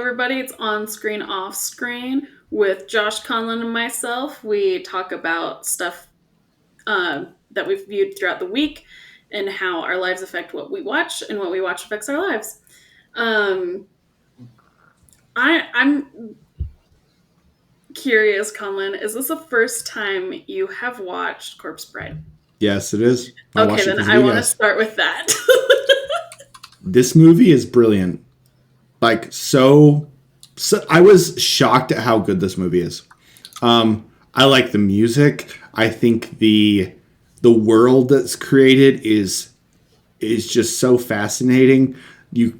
everybody. It's On Screen, Off Screen with Josh Conlon and myself. We talk about stuff that we've viewed throughout the week and how our lives affect what we watch and what we watch affects our lives. I'm curious, Conlon, is this the first time you have watched Corpse Bride? Yes, it is. Okay, then I want to start with that. This movie is brilliant. Like, so I was shocked at how good this movie is. I like the music. I think the world that's created is just so fascinating. You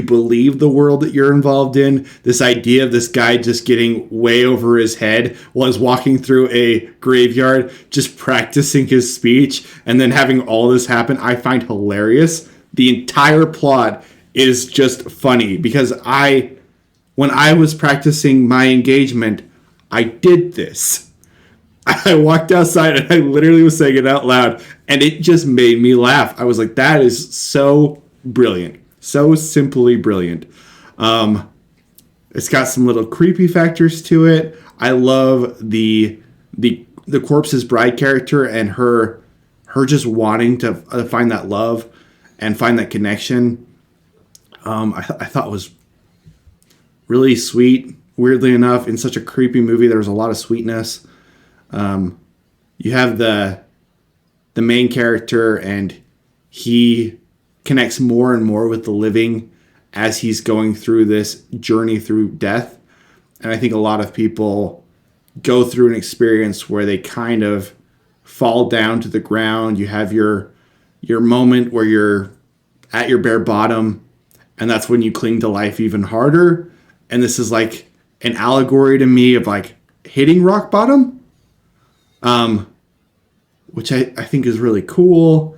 believe the world that you're involved in. This idea of this guy just getting way over his head while he's walking through a graveyard, just practicing his speech, and then having all this happen, I find hilarious. The entire plot is just funny because when I was practicing my engagement, I did this. I walked outside and I literally was saying it out loud, and it just made me laugh. I was like, that is so brilliant. So simply brilliant. It's got some little creepy factors to it. I love the Corpse's Bride character and her just wanting to find that love and find that connection. I thought it was really sweet. Weirdly enough, in such a creepy movie, there was a lot of sweetness. You have the main character, and he connects more and more with the living as he's going through this journey through death. And I think a lot of people go through an experience where they kind of fall down to the ground. You have your moment where you're at your bare bottom, and that's when you cling to life even harder. And this is like an allegory to me of like hitting rock bottom, which I think is really cool.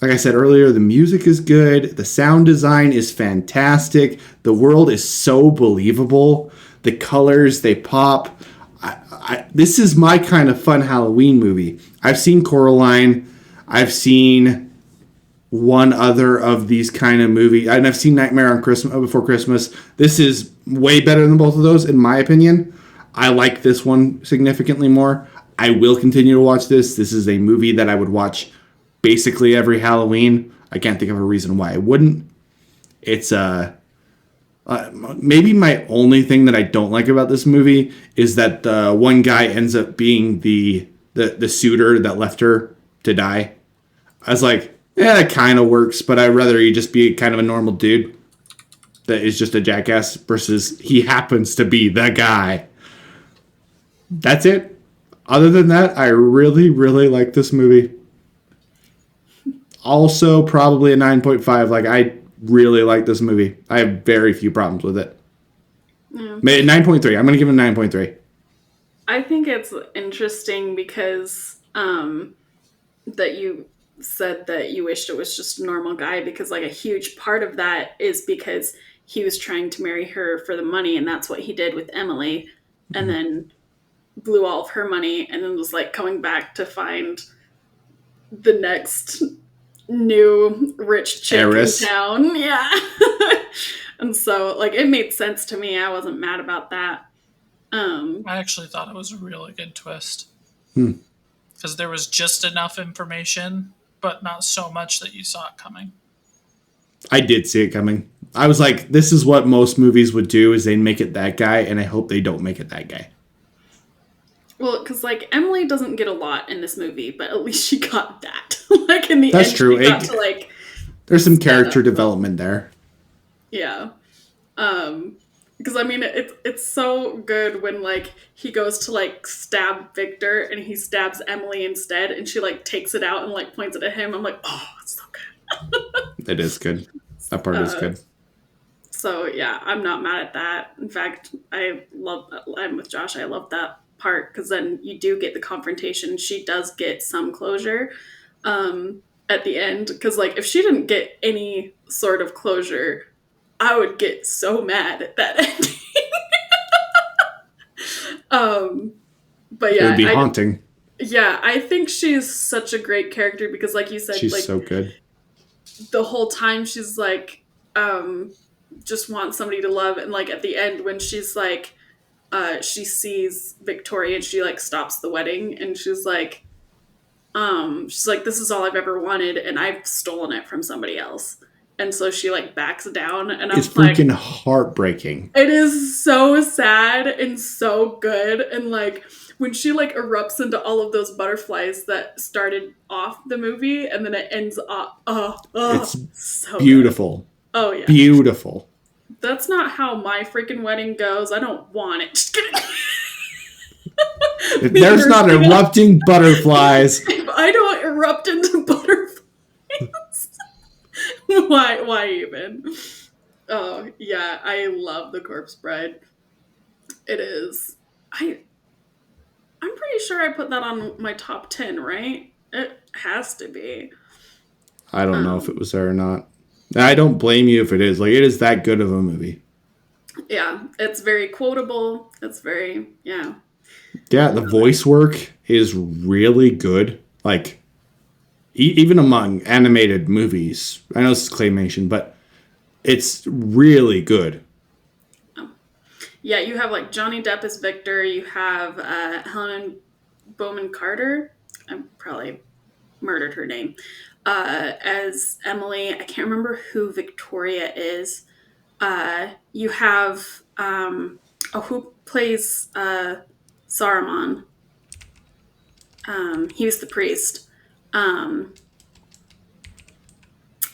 Like I said earlier, the music is good. The sound design is fantastic. The world is so believable. The colors, they pop. This is my kind of fun Halloween movie. I've seen Coraline. I've seen one other of these kind of movies. And I've seen Nightmare on Before Christmas. This is way better than both of those, in my opinion. I like this one significantly more. I will continue to watch this. This is a movie that I would watch basically every Halloween. I can't think of a reason why I wouldn't. It's maybe my only thing that I don't like about this movie is that the one guy ends up being the suitor that left her to die. I was like, yeah, that kind of works, but I'd rather you just be kind of a normal dude that is just a jackass versus he happens to be the guy. That's it. Other than that, I really, really like this movie. Also, probably a 9.5. Like, I really like this movie. I have very few problems with it. Yeah. 9.3. I'm going to give it a 9.3. I think it's interesting because that you said that you wished it was just a normal guy, because like a huge part of that is because he was trying to marry her for the money, and that's what he did with Emily, and then blew all of her money, and then was like coming back to find the next new rich chick Heiress in town. Yeah. And so like it made sense to me. I wasn't mad about that. I actually thought it was a really good twist. Because there was just enough information, but not so much that you saw it coming. I did see it coming. I was like, this is what most movies would do, is they make it that guy, and I hope they don't make it that guy. Well, because like Emily doesn't get a lot in this movie, but at least she got that. Like in the That's end, true. She got to, like, there's some character development there. Yeah, because I mean it's so good when like he goes to like stab Victor and he stabs Emily instead, and she like takes it out and like points it at him. I'm like, oh, it's so good. It is good. That part is good. So yeah, I'm not mad at that. In fact, I'm with Josh. I love that part because then you do get the confrontation. She does get some closure at the end, because like if she didn't get any sort of closure, I would get so mad at that ending. But yeah, it would be haunting. Yeah, I think she's such a great character because, like you said, she's like, so good. The whole time she's like, just wants somebody to love. And like at the end, when she's like, she sees Victoria and she like stops the wedding and she's like, this is all I've ever wanted and I've stolen it from somebody else. And so she like backs down and It's I'm like, freaking heartbreaking. it is so sad and so good. And like when she like erupts into all of those butterflies that started off the movie and then it ends up, It's so good. beautiful. Oh yeah. Beautiful. That's not how my freaking wedding goes. I don't want it. Just kidding. If there's not erupting butterflies. If I don't erupt into butterflies, why even? Oh yeah, I love The Corpse Bride. It is. I'm pretty sure I put that on my top 10, right? It has to be. I don't know if it was there or not. I don't blame you if it is. Like, it is that good of a movie. Yeah, it's very quotable. It's very, yeah. Yeah, the voice work is really good. Like, even among animated movies. I know it's claymation, but it's really good. Yeah, you have like Johnny Depp as Victor. You have Helen Bowman Carter. I probably murdered her name. As Emily. I can't remember who Victoria is. You have who plays Saruman. He was the priest. Um,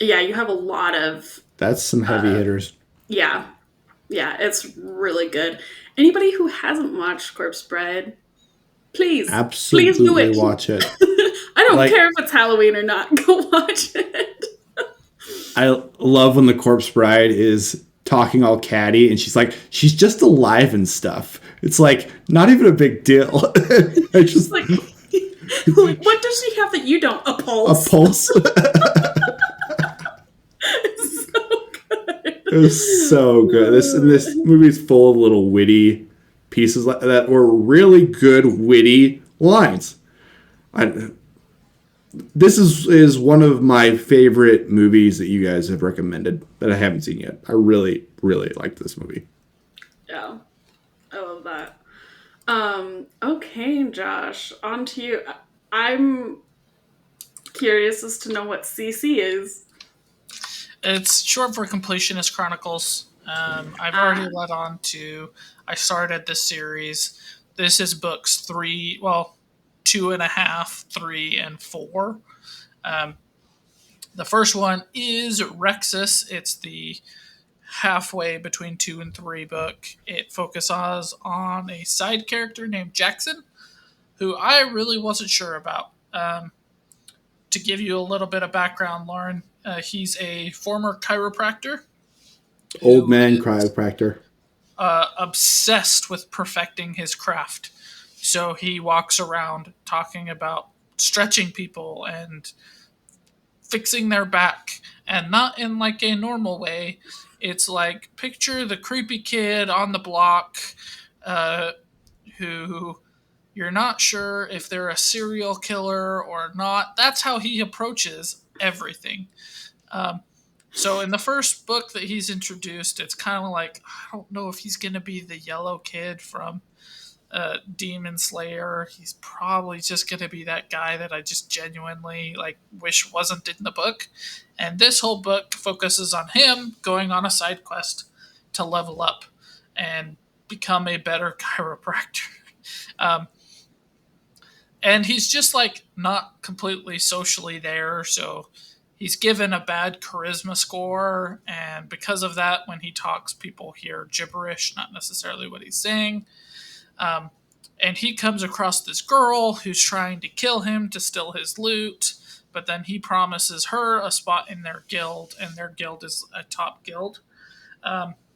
yeah, you have a lot of That's some heavy hitters. yeah, yeah. It's really good. Anybody who hasn't watched Corpse Bride, please do Absolutely it. watch it. I don't Like, care if it's Halloween or not. Go watch it. I love when the corpse bride is talking all catty and she's just alive and stuff. It's like not even a big deal. I just Like, like, what does she have that you don't? A a pulse. pulse. It's so good. It was so good. This movie is full of little witty pieces that were really good witty lines. This is one of my favorite movies that you guys have recommended that I haven't seen yet. I really, really liked this movie. Yeah, I love that. Okay, Josh, on to you. I'm curious as to know what CC is. It's short for Completionist Chronicles. I've already led on to. I started this series. This is books three, well, two and a half, three, and four. Um, the first one is Rexus. It's the halfway between two and three book. It focuses on a side character named Jackson, who I really wasn't sure about. To give you a little bit of background, Lauren, he's a former chiropractor. Old man chiropractor. Obsessed with perfecting his craft. So he walks around talking about stretching people and fixing their back, and not in like a normal way. It's like picture the creepy kid on the block uh, who you're not sure if they're a serial killer or not. That's how he approaches everything. Um, so in the first book that he's introduced, it's kind of like I don't know if he's going to be the yellow kid from Demon Slayer. He's probably just going to be that guy that I just genuinely like wish wasn't in the book. And this whole book focuses on him going on a side quest to level up and become a better chiropractor. Um, and he's just like not completely socially there, so he's given a bad charisma score, and because of that, when he talks, people hear gibberish, not necessarily what he's saying. Um, and he comes across this girl who's trying to kill him to steal his loot, but then he promises her a spot in their guild, and their guild is a top guild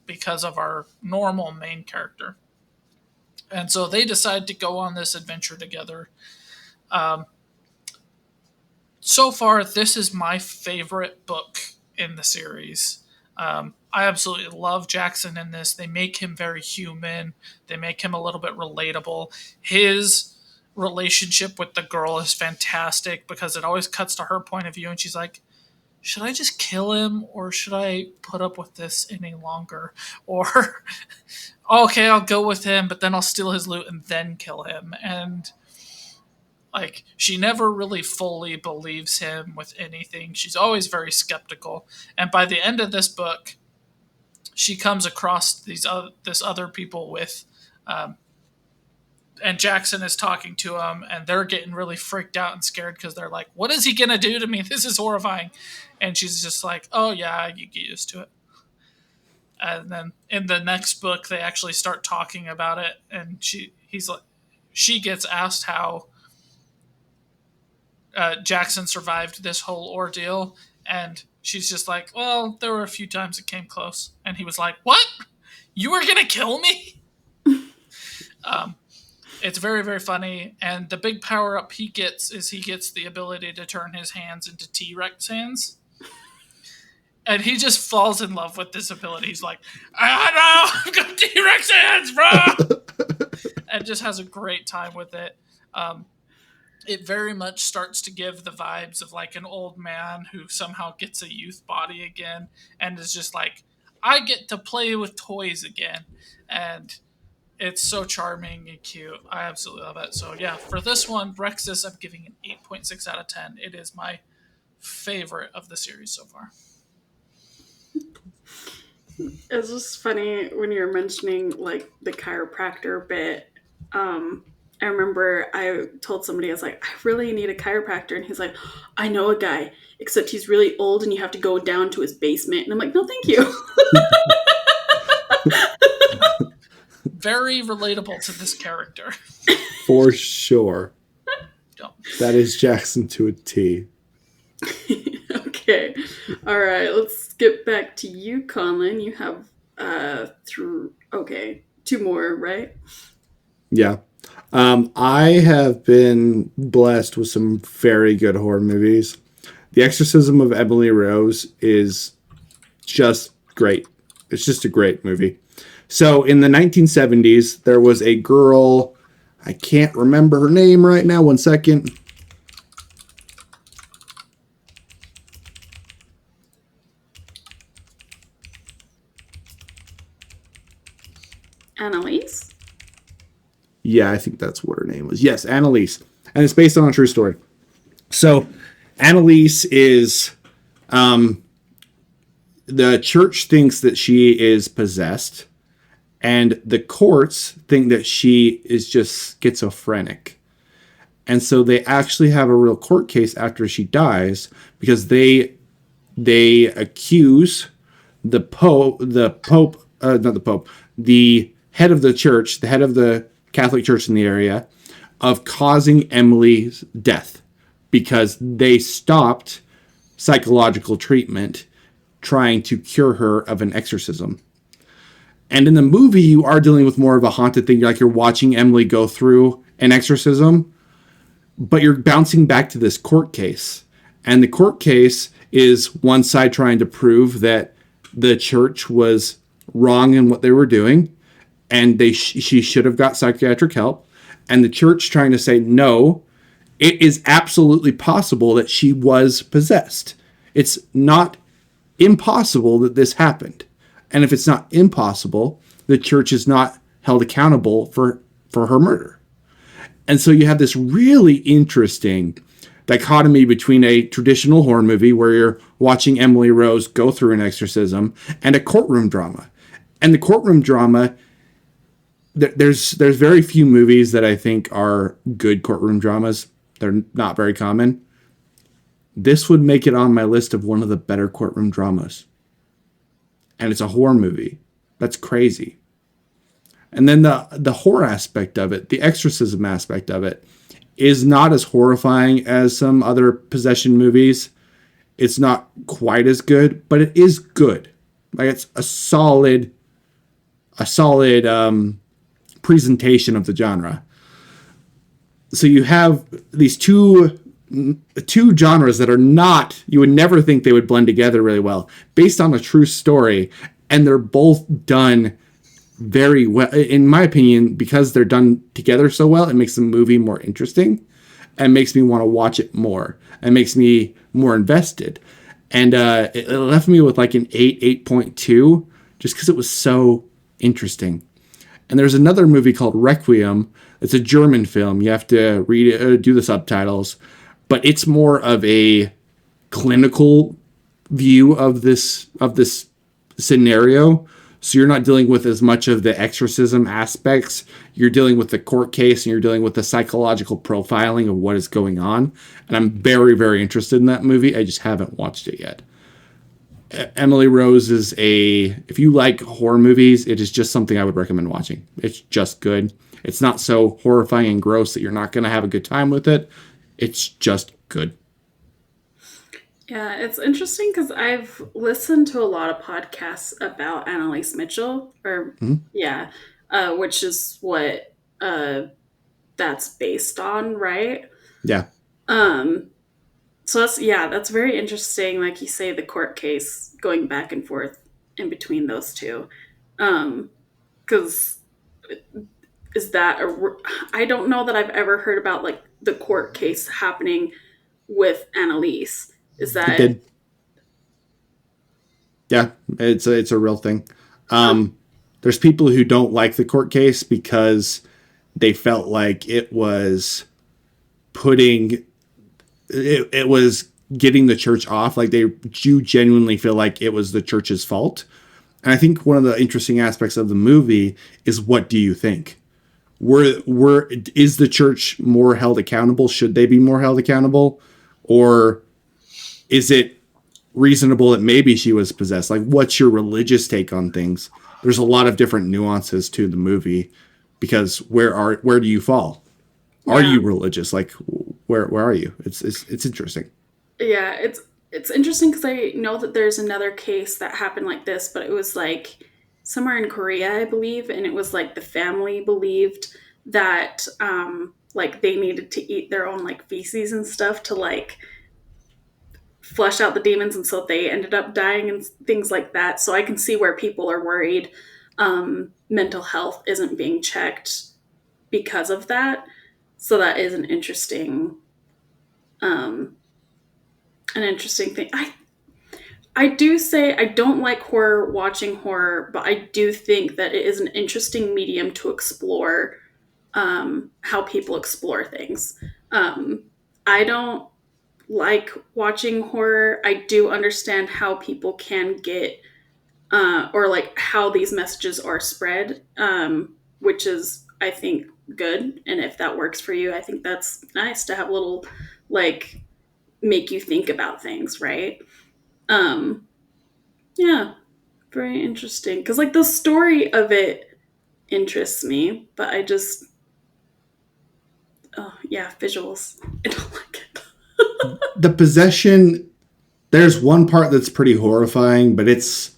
because of our normal main character. And so they decide to go on this adventure together. Um, so far, this is my favorite book in the series. I absolutely love Jackson in this. They make him very human. They make him a little bit relatable. His relationship with the girl is fantastic because it always cuts to her point of view, and she's like, should I just kill him or should I put up with this any longer? Or, okay, I'll go with him, but then I'll steal his loot and then kill him. And, like, she never really fully believes him with anything. She's always very skeptical. And by the end of this book, she comes across this other people with, and Jackson is talking to them, and they're getting really freaked out and scared because they're like, "What is he gonna do to me? This is horrifying." And she's just like, "Oh yeah, you get used to it." And then in the next book, they actually start talking about it, and she gets asked how Jackson survived this whole ordeal, and she's just like, "Well, there were a few times it came close." And he was like, "What? You were gonna kill me?" It's very, very funny, and the big power up he gets is he gets the ability to turn his hands into T-Rex hands. And he just falls in love with this ability. He's like, "I know, I've got T-Rex hands, bro!" And just has a great time with it. It very much starts to give the vibes of like an old man who somehow gets a youth body again and is just like, I get to play with toys again. And it's so charming and cute. I absolutely love it. So yeah, for this one, Rexus, I'm giving an 8.6 out of 10. It is my favorite of the series so far. It's just funny when you're mentioning like the chiropractor bit. I remember I told somebody, I was like, I really need a chiropractor. And he's like, I know a guy, except he's really old and you have to go down to his basement. And I'm like, no, thank you. Very relatable to this character. For sure. Don't. That is Jackson to a T. Okay. All right. Let's get back to you, Conlon. You have two more, right? Yeah. I have been blessed with some very good horror movies. The Exorcism of Emily Rose is just great. It's just a great movie. So in the 1970s, there was a girl, I can't remember her name right now. One second. Annalise? Yeah, I think that's what her name was. Yes, Annalise. And it's based on a true story. So Annalise is, the church thinks that she is possessed. And the courts think that she is just schizophrenic. And so they actually have a real court case after she dies because they accuse the head of the church, the head of the Catholic Church in the area, of causing Emily's death because they stopped psychological treatment trying to cure her of an exorcism. And in the movie, you are dealing with more of a haunted thing. Like you're watching Emily go through an exorcism, but you're bouncing back to this court case. And the court case is one side trying to prove that the church was wrong in what they were doing. And she should have got psychiatric help. And the church trying to say, no, it is absolutely possible that she was possessed. It's not impossible that this happened. And if it's not impossible, the church is not held accountable for her murder. And so you have this really interesting dichotomy between a traditional horror movie where you're watching Emily Rose go through an exorcism and a courtroom drama. And the courtroom drama, there's very few movies that I think are good courtroom dramas. They're not very common. This would make it on my list of one of the better courtroom dramas. And it's a horror movie. That's crazy. And then the horror aspect of it, the exorcism aspect of it, is not as horrifying as some other possession movies. It's not quite as good, but it is good. Like it's a solid presentation of the genre. So you have these two genres that are not, you would never think they would blend together really well, based on a true story, and they're both done very well. In my opinion, because they're done together so well, it makes the movie more interesting and makes me want to watch it more and makes me more invested. And it left me with like an 8.2, just because it was so interesting. And there's another movie called Requiem. It's a German film. You have to read it, do the subtitles, but it's more of a clinical view of this scenario. So you're not dealing with as much of the exorcism aspects. You're dealing with the court case, and you're dealing with the psychological profiling of what is going on. And I'm very, very interested in that movie. I just haven't watched it yet. Emily Rose is if you like horror movies, it is just something I would recommend watching. It's just good. It's not so horrifying and gross that you're not going to have a good time with it. It's just good. Yeah, it's interesting because I've listened to a lot of podcasts about Annalise Mitchell, or yeah, which is what that's based on, right? Yeah. Um, so that's very interesting. Like you say, the court case going back and forth in between those two, because is that I don't know that I've ever heard about like the court case happening with Annalise. Is It that did. Yeah, it's a real thing. There's people who don't like the court case because they felt like it was putting it was getting the church off. Like they do genuinely feel like it was the church's fault. And I think one of the interesting aspects of the movie is, what do you think? Is the church more held accountable? Should they be more held accountable? Or is it reasonable that maybe she was possessed? Like, what's your religious take on things? There's a lot of different nuances to the movie, because where do you fall? Are you religious? Like, where are you? It's interesting. Yeah, it's interesting because I know that there's another case that happened like this, but it was like somewhere in Korea, I believe, and it was like the family believed that like they needed to eat their own like feces and stuff to like flush out the demons, and so they ended up dying and things like that. So I can see where people are worried mental health isn't being checked because of that. So that is um an interesting thing. I do say I don't like horror, watching horror, but I do think that it is an interesting medium to explore how people explore things. I don't like watching horror. I do understand how people can get, or like how these messages are spread, which is, I think, good. And if that works for you, I think that's nice to have a little, like, make you think about things, right? Um, yeah, very interesting. Because, like, the story of it interests me, but I just, oh, yeah, visuals. I don't like it. The possession, there's one part that's pretty horrifying, but it's,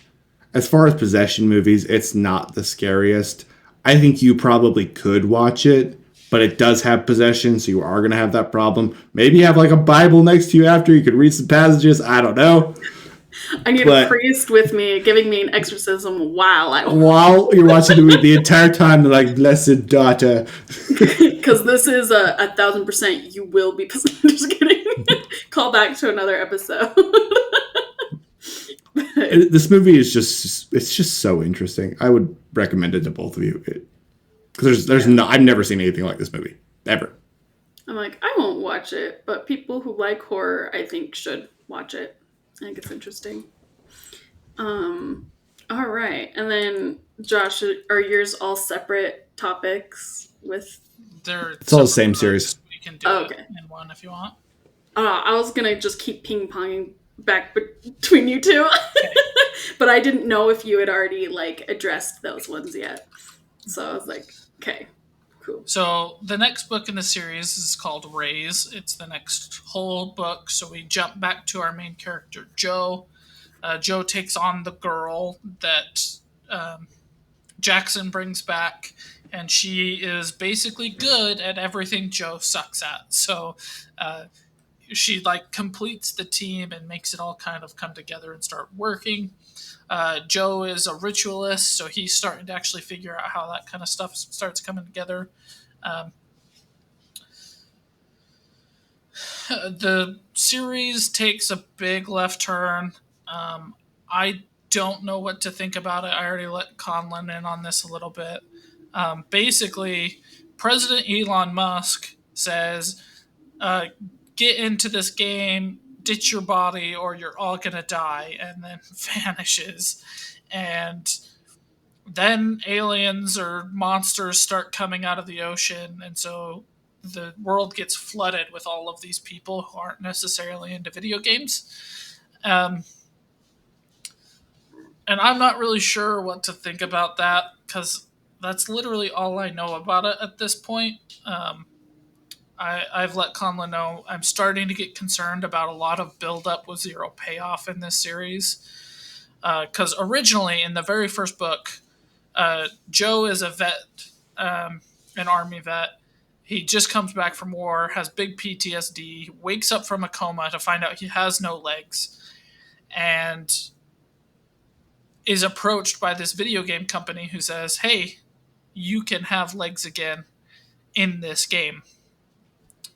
as far as possession movies, it's not the scariest. I think you probably could watch it, but it does have possession, so you are going to have that problem. Maybe you have like a Bible next to you after, you could read some passages. I don't know. I need a priest with me giving me an exorcism while you're watching the movie, the entire time, they're like, blessed daughter. Because this is a 1,000% you will be possessed. Just kidding. Call back to another episode. This movie is just so interesting. I would recommend it to both of you. Because I've never seen anything like this movie. Ever. I'm like, I won't watch it, but people who like horror, I think, should watch it. I think it's interesting. All right. And then, Josh, are yours all separate topics with... It's all the same series. We can do it in one if you want. I was going to just keep ping-ponging back between you two. Okay. But I didn't know if you had already, like, addressed those ones yet. So I was like, okay, cool. So the next book in the series is called Raze. It's the next whole book. So we jump back to our main character, Joe. Joe takes on the girl that Jackson brings back, and she is basically good at everything Joe sucks at. So she like completes the team and makes it all kind of come together and start working. Joe is a ritualist, so he's starting to actually figure out how that kind of stuff starts coming together. The series takes a big left turn. I don't know what to think about it. I already let Conlon in on this a little bit. Basically, President Elon Musk says, uh, get into this game, ditch your body, or you're all gonna die, and then vanishes. And then aliens or monsters start coming out of the ocean, and so the world gets flooded with all of these people who aren't necessarily into video games. Um, and I'm not really sure what to think about that because that's literally all I know about it at this point. I've let Conla know I'm starting to get concerned about a lot of build up with zero payoff in this series. Because originally, in the very first book, Joe is a vet, an army vet. He just comes back from war, has big PTSD, wakes up from a coma to find out he has no legs, and is approached by this video game company who says, "Hey, you can have legs again in this game."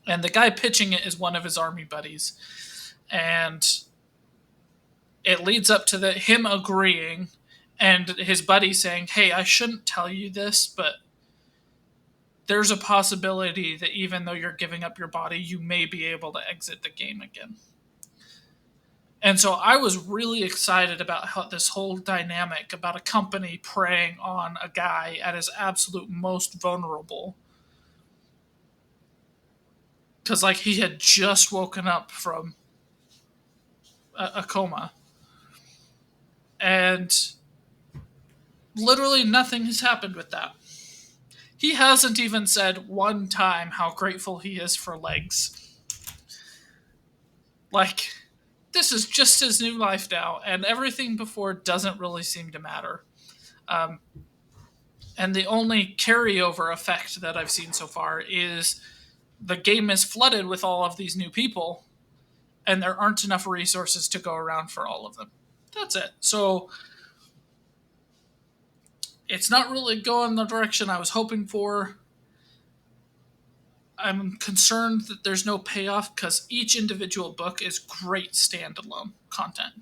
And the guy pitching it is one of his army buddies. And it leads up to him agreeing and his buddy saying, "Hey, I shouldn't tell you this, but there's a possibility that even though you're giving up your body, you may be able to exit the game again." And so I was really excited about how this whole dynamic about a company preying on a guy at his absolute most vulnerable. Because, like, he had just woken up from a coma. And literally nothing has happened with that. He hasn't even said one time how grateful he is for legs. Like, this is just his new life now, and everything before doesn't really seem to matter. Um, and the only carryover effect that I've seen so far is the game is flooded with all of these new people, and there aren't enough resources to go around for all of them. That's it. So it's not really going the direction I was hoping for. I'm concerned that there's no payoff because each individual book is great standalone content.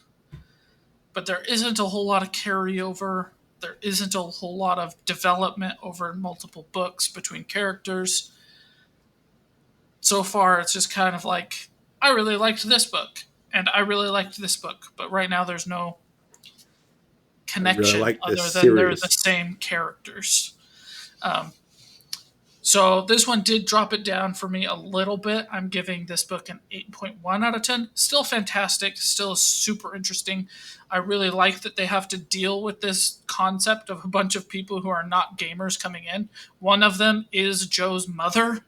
But there isn't a whole lot of carryover. There isn't a whole lot of development over multiple books between characters. So far, it's just kind of like, I really liked this book, and I really liked this book, but right now there's no I really connection like other this than they're the series. same characters. Um, So this one did drop it down for me a little bit. I'm giving this book an 8.1 out of 10. Still fantastic, still super interesting. I really like that they have to deal with this concept of a bunch of people who are not gamers coming in. One of them is Joe's mother,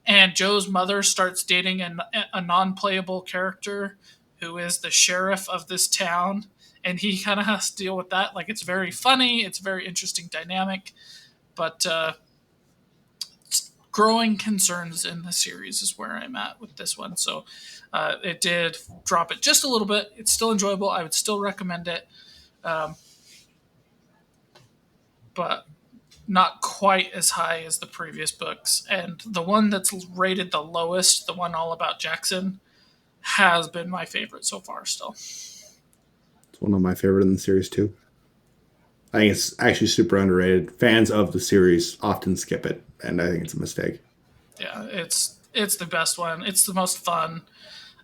and Joe's mother starts dating a non-playable character who is the sheriff of this town, and he kind of has to deal with that. Like, it's very funny, it's a very interesting dynamic, but growing concerns in the series is where I'm at with this one. So it did drop it just a little bit. It's still enjoyable. I would still recommend it, um, but not quite as high as the previous books. And the one that's rated the lowest, the one all about Jackson, has been my favorite so far still. It's one of my favorite in the series too. I think it's actually super underrated. Fans of the series often skip it, and I think it's a mistake. Yeah, it's the best one. It's the most fun.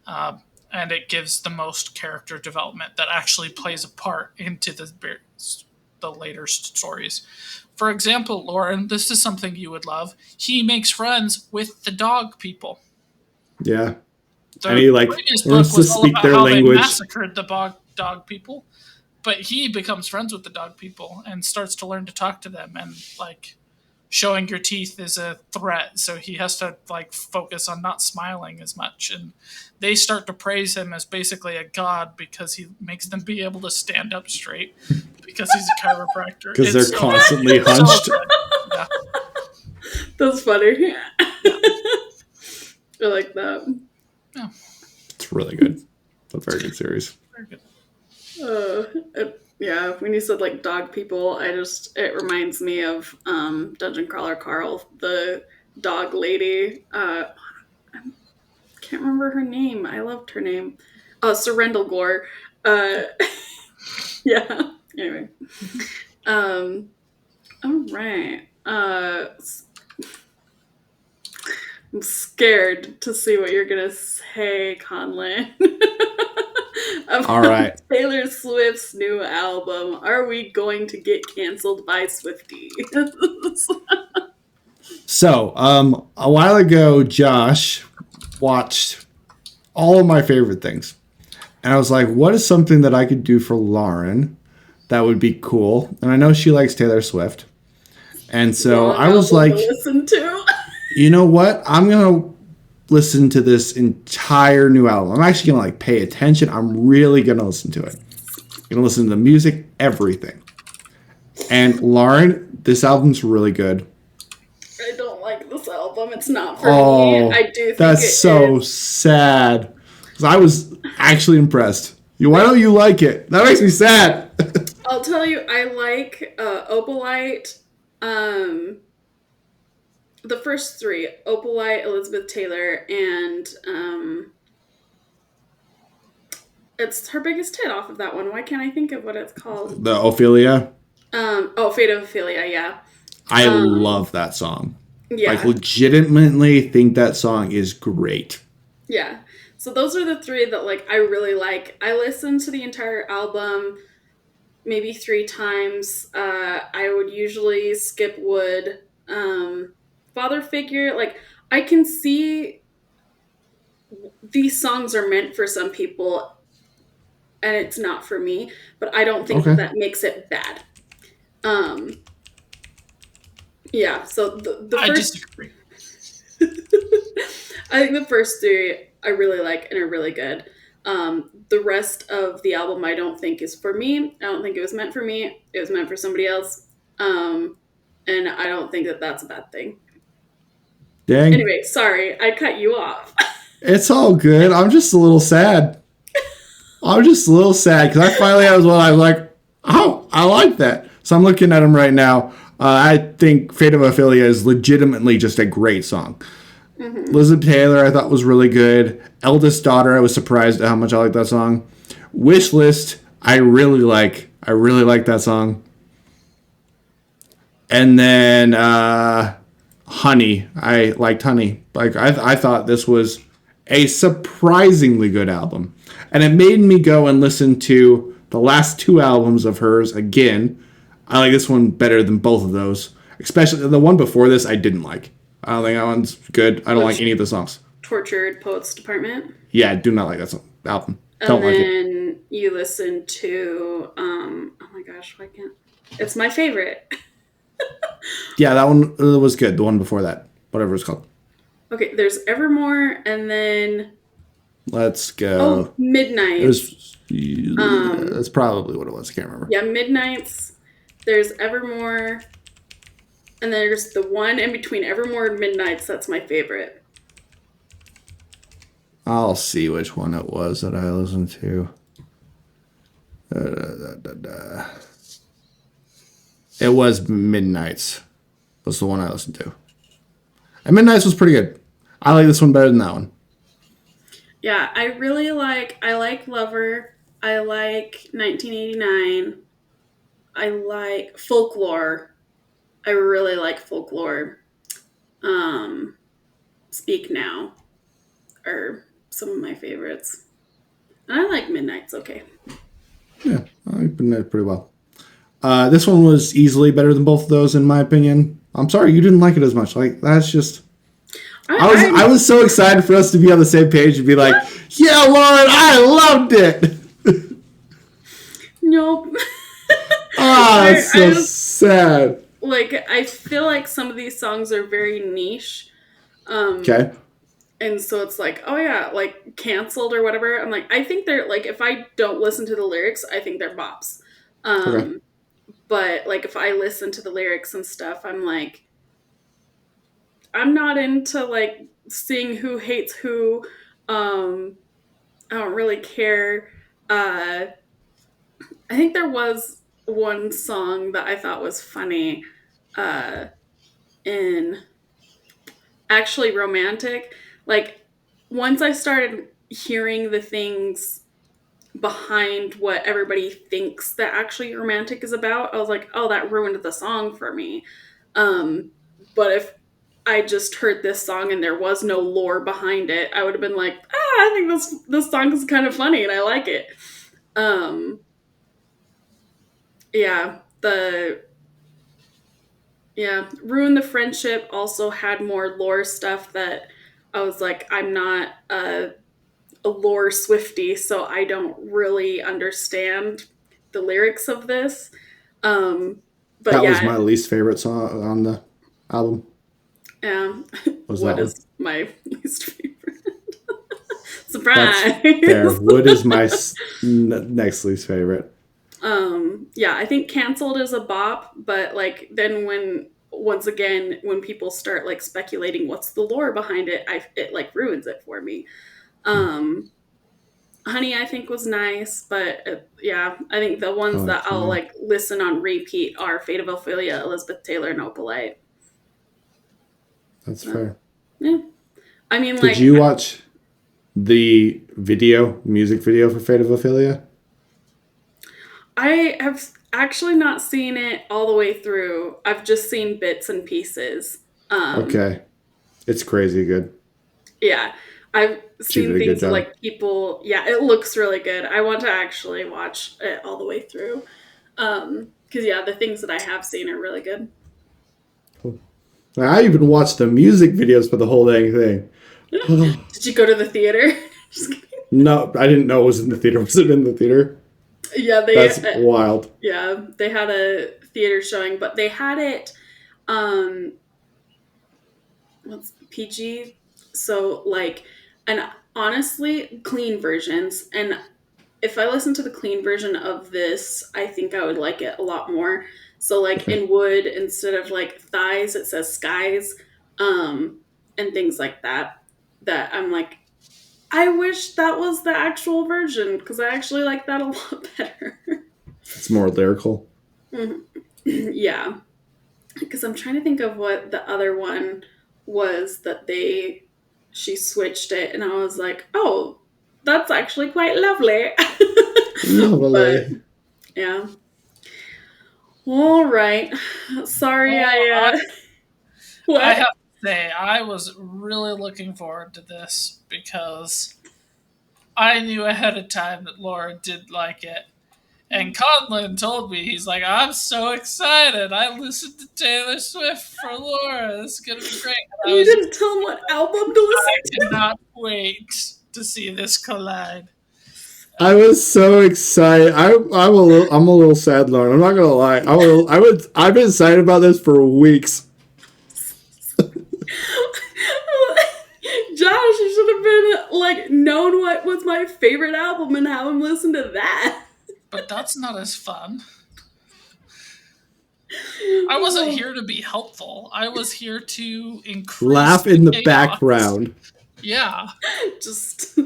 And it gives the most character development that actually plays a part into the later stories. For example, Lauren, this is something you would love. He makes friends with the dog people. Yeah, and The he like previous book learns to was all speak about their how they language. massacred the dog people, but he becomes friends with the dog people and starts to learn to talk to them, and like, showing your teeth is a threat, so he has to like focus on not smiling as much, and they start to praise him as basically a god because he makes them be able to stand up straight because he's a chiropractor. Because they're It's so constantly so hunched. good. Yeah, That's funny. yeah, I like that. yeah. It's really good. It's a very good series. Very good. Yeah, when you said like dog people, it reminds me of Dungeon Crawler Carl, the dog lady. can't remember her name. I loved her name. Surrendel Gore. Uh, yeah. Anyway. Um, all right. I'm scared to see what you're gonna say, Conlon. All About right. Taylor Swift's new album. Are we going to get canceled by Swifties? So, a while ago, Josh watched all of my favorite things. And I was like, what is something that I could do for Lauren that would be cool? And I know she likes Taylor Swift. And so Wrong I was album to like, listen to. you know what? I'm going to listen to this entire new album. I'm actually going to like pay attention. I'm really going to listen to it. I'm going to listen to the music, everything. And Lauren, this album's really good. I don't like this album. It's not for Oh, me. I do think that's it so is. sad. 'Cause I was actually impressed. Why don't you like it? That makes me sad. I'll tell you, I like Opalite. The first three: Opalite, Elizabeth Taylor, and it's her biggest hit off of that one. Why can't I think of what it's called? The Ophelia. Fate of Ophelia. Yeah. I love that song. Yeah. Like, legitimately think that song is great. Yeah. So those are the three that like I really like. I listened to the entire album maybe 3 times. I would usually skip Wood. Father Figure, like I can see these songs are meant for some people and it's not for me, but I don't think Okay. that makes it bad. Yeah, so the I first disagree. I think the first 3 I really like and are really good. The rest of the album I don't think is for me. I don't think it was meant for me. It was meant for somebody else. And I don't think that that's a bad thing. Dang. Anyway, sorry, I cut you off. It's all good. I'm just a little sad. I'm just a little sad because I finally had one I was like, oh, I like that. So I'm looking at them right now. I think Fate of Ophelia is legitimately just a great song. Mm-hmm. Elizabeth Taylor I thought was really good. Eldest Daughter, I was surprised at how much I like that song. Wish List, I really like. I really like that song. And then Honey, I liked Honey. Like I thought this was a surprisingly good album. And it made me go and listen to the last 2 albums of hers again. I like this one better than both of those. Especially the one before this I didn't like. I don't think that one's good. I don't like any of the songs. Tortured Poets Department. Yeah, I do not like that album. And Don't like it. then you listen to oh my gosh, why can't it's my favorite. Yeah, that one was good. The one before that. Whatever it's called. Okay, there's Evermore and then Let's go. Oh, Midnight. It was that's probably what it was. I can't remember. Yeah, Midnights. There's Evermore. And then there's the one in between Evermore and Midnights. That's my favorite. I'll see which one it was that I listened to. It was Midnights. Was the one I listened to. And Midnights was pretty good. I like this one better than that one. Yeah, I like Lover. I like 1989. I like Folklore. I really like Folklore. Speak Now are some of my favorites. And I like Midnight's okay. Yeah, I like Midnight pretty well. This one was easily better than both of those, in my opinion. I'm sorry you didn't like it as much. Like that's just. I was so excited for us to be on the same page and be like, yeah, Lauren, I loved it. Nope. It's so sad. Like I feel like some of these songs are very niche. Okay. And so it's like, oh yeah, like Canceled or whatever. I'm like, I think they're like, if I don't listen to the lyrics, I think they're bops. Okay. But like if I listen to the lyrics and stuff, I'm like, I'm not into like seeing who hates who. I don't really care. I think there was one song that I thought was funny in Actually Romantic. Like once I started hearing the things behind what everybody thinks that actually romantic is about, I was like, oh, that ruined the song for me. Um, but if I just heard this song and there was no lore behind it, I would have been like, I think this song is kind of funny and I like it. Um, yeah, the Ruin the Friendship also had more lore stuff that I was like, I'm not a lore Swifty, so I don't really understand the lyrics of this. Um, but That was yeah, my least favorite song on the album. um, Was that what one? is my least favorite? That's Surprise! fair. Wood is my next least favorite. Yeah, I think Cancelled is a bop, but like then once again when people start like speculating what's the lore behind it, it like ruins it for me. Um, Honey, I think was nice, but yeah, I think the ones Oh, that that's I'll funny. like listen on repeat are Fate of Ophelia, Elizabeth Taylor, and Opalite. That's So fair. yeah, I mean Did like you watch the music video for Fate of Ophelia? I have actually not seen it all the way through. I've just seen bits and pieces. Um, Okay. It's crazy good. yeah, I've She seen did a good things of job. like people. Yeah, it looks really good. I want to actually watch it all the way through. Because yeah, the things that I have seen are really good. Cool. I even watched the music videos for the whole dang thing. Did you go to the theater? Just kidding. No, I didn't know it was in the theater. Was it in the theater? Yeah, That's wild. they had a theater showing, but they had it um what's PG, so like, and honestly clean versions, and if I listen to the clean version of this, I think I would like it a lot more. So like Okay. in Wood, instead of like thighs, it says skies, um, and things like that. That I'm like, I wish that was the actual version because I actually like that a lot better. It's more lyrical. Yeah, because I'm trying to think of what the other one was that she switched it, and I was like, oh, that's actually quite lovely. But Lovely. yeah. All right. Sorry, Well, I, I what? have to say, I was really looking forward to this because I knew ahead of time that Laura did like it. And Conlon told me, he's like, I'm so excited. I listened to Taylor Swift for Laura. This is going to be great. And I You was just, didn't tell him what album to listen I to? cannot wait to see this collide. I was so excited. I'm a little sad, Lauren. I'm not gonna lie. I've been excited about this for weeks. Josh, you should have been like known what was my favorite album and have him listen to that. But that's not as fun. I wasn't here to be helpful. I was here to increase Laugh in the the chaos. background. Yeah. Just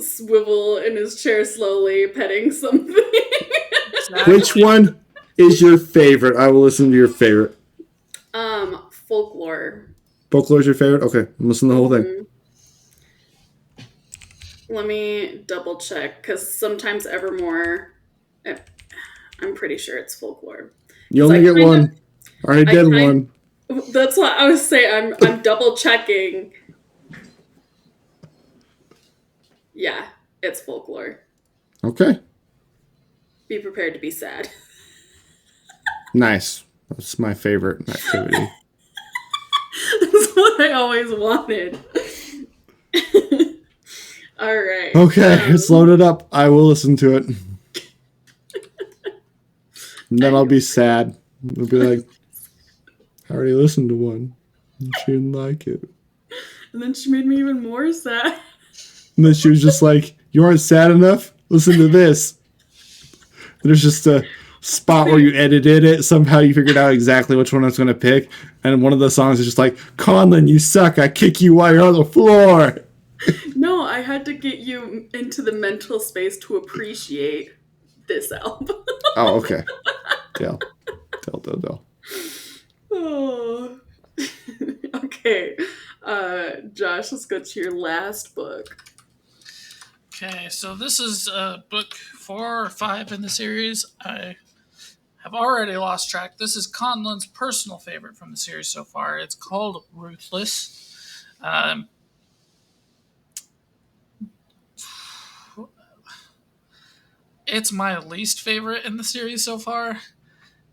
swivel in his chair slowly, petting something. Which Exactly. one is your favorite? I will listen to your favorite. Folklore. Folklore is your favorite? Okay, I'm listening to the whole thing. Mhm. Let me double check because sometimes Evermore, eh, I'm pretty sure it's Folklore. You Because only get one. I already I did kind, one. that's what I was saying. I'm double checking. Yeah, it's Folklore. Okay. Be prepared to be sad. Nice. That's my favorite activity. That's what I always wanted. All right. Okay, it's loaded up. I will listen to it. And then I'll be sad. I'll be like, I already listened to one. And she didn't like it. And then she made me even more sad. And then she was just like, you aren't sad enough? Listen to this. There's just a spot where you edited it. Somehow you figured out exactly which one I was going to pick. And one of the songs is just like, Conlon, you suck. I kick you while you're on the floor. No, I had to get you into the mental space to appreciate this album. Oh, okay. Tell. Tell. Oh. Okay. Josh, let's go to your last book. Okay, so this is book 4 or 5 in the series. I have already lost track. This is Conlon's personal favorite from the series so far. It's called Ruthless. It's my least favorite in the series so far.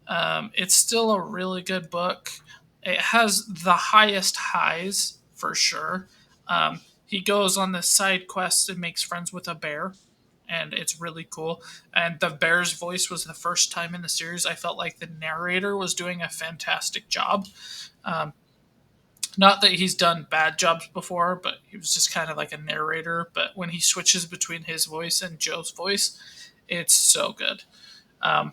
It's still a really good book. It has the highest highs for sure. He goes on this side quest and makes friends with a bear, and it's really cool. And the bear's voice was the first time in the series I felt like the narrator was doing a fantastic job. Um, Not that he's done bad jobs before, but he was just kind of like a narrator. But when he switches between his voice and Joe's voice, it's so good. Um,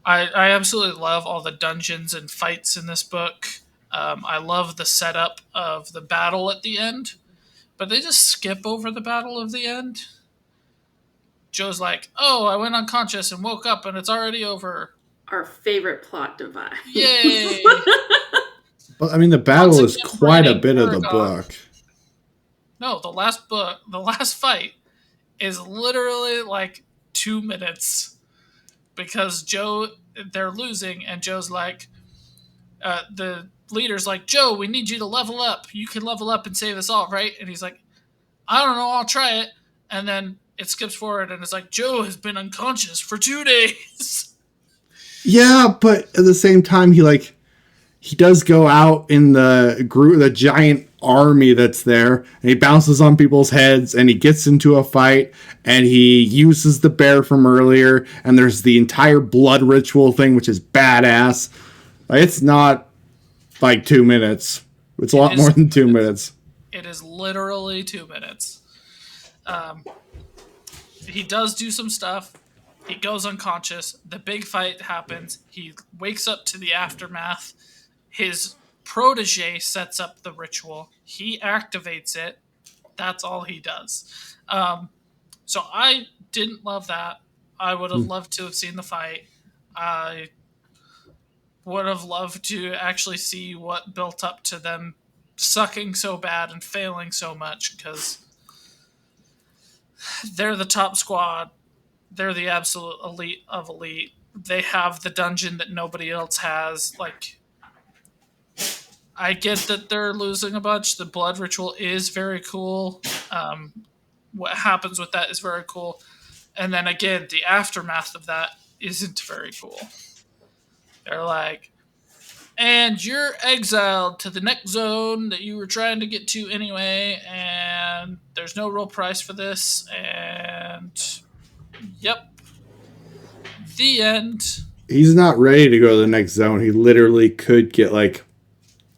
I absolutely love all the dungeons and fights in this book. I love the setup of the battle at the end, but they just skip over the battle of the end. Joe's like, "Oh, I went unconscious and woke up, and it's already over. Our favorite plot device. Yay!" Well, I mean, the Once battle is again, quite a writing bit of the Paragon. book. No, the last fight is literally like 2 minutes because they're losing, and Joe's like, the leader's like, "Joe, we need you to level up. You can level up and save us all, right?" And he's like, "I don't know, I'll try it." And then it skips forward and it's like, Joe has been unconscious for 2 days. Yeah, but at the same time, he does go out in the group, the giant army that's there, and he bounces on people's heads, and he gets into a fight, and he uses the bear from earlier, and there's the entire blood ritual thing, which is badass. Like, it's not like 2 minutes. It's a lot more than 2 minutes. It is literally 2 minutes. Um, he does do some stuff. He goes unconscious. The big fight happens. He wakes up to the aftermath. His protege sets up the ritual. He activates it. That's all he does. So I didn't love that. I would have loved to have seen the fight. I would have loved to actually see what built up to them sucking so bad and failing so much, because they're the top squad. They're the absolute elite of elite. They have the dungeon that nobody else has. Like, I get that they're losing a bunch. The blood ritual is very cool. What happens with that is very cool. And then again, the aftermath of that isn't very cool. They're like, and you're exiled to the next zone that you were trying to get to anyway, and there's no real price for this, and yep. The end. He's not ready to go to the next zone. He literally could get, like,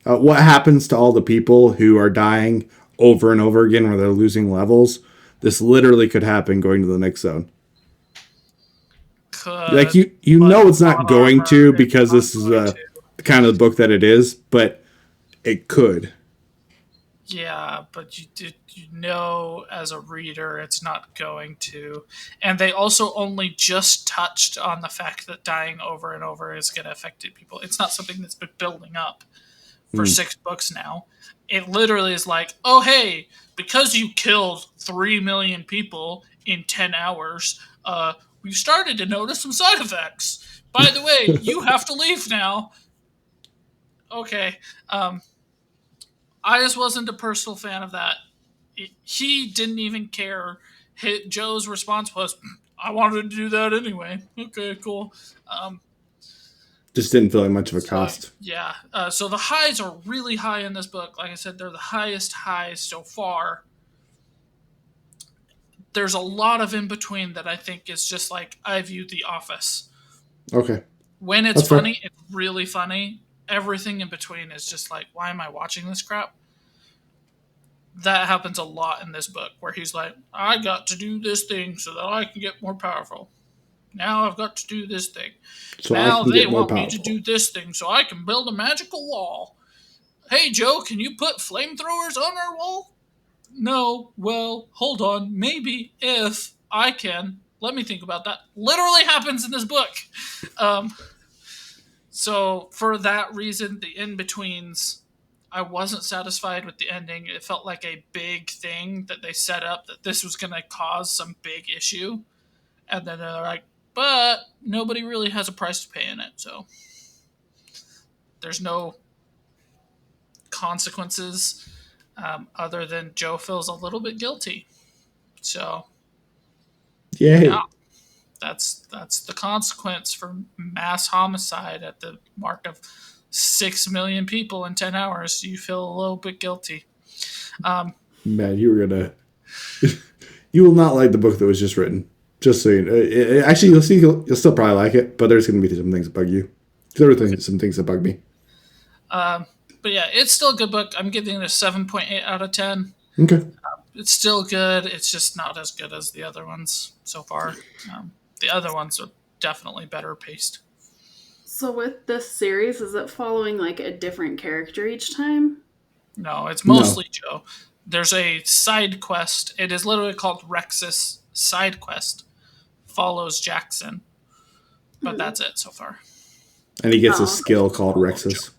what happens to all the people who are dying over and over again where they're losing levels. This literally could happen going to the next zone. Like, you know it's not going to, because this is the kind of the book that it is, but it could. Yeah, but you know as a reader it's not going to. And they also only just touched on the fact that dying over and over is going to affect people. It's not something that's been building up for 6 books now. It literally is like, oh, hey, because you killed 3 million people in 10 hours, we started to notice some side effects. By the way, you have to leave now. Okay. I just wasn't a personal fan of that. He didn't even care. Joe's response was, I wanted to do that anyway. Okay, cool. Just didn't feel like much of a cost. Yeah. So the highs are really high in this book. Like I said, they're the highest highs so far. There's a lot of in between that I think is just like I view The Office. Okay. When it's funny, it's really funny. Everything in between is just like, why am I watching this crap? That happens a lot in this book, where he's like, I got to do this thing so that I can get more powerful. Now I've got to do this thing. So now they want me to do this thing so I can build a magical wall. Hey, Joe, can you put flamethrowers on our wall? No. Well, hold on. Maybe if I can. Let me think about that. Literally happens in this book. So for that reason, the in-betweens I wasn't satisfied with the ending. It felt like a big thing that they set up that this was going to cause some big issue. And then they're like, but nobody really has a price to pay in it. So there's no consequences other than Joe feels a little bit guilty. So, yeah, Yay. that's the consequence for mass homicide at the mark of 6 million people in 10 hours. You feel a little bit guilty. Man, you were gonna. You will not like the book that was just written. Just so you know. Actually, you'll see. You'll still probably like it, but there's gonna be some things that bug you. Some things that bug me. But yeah, it's still a good book. I'm giving it a 7.8 out of 10. Okay. It's still good. It's just not as good as the other ones so far. The other ones are definitely better paced. So with this series, is it following like a different character each time? No, it's mostly Joe. There's a side quest. It is literally called Rexus Side Quest. Follows Jackson. But that's it so far. And he gets a skill called Rexus.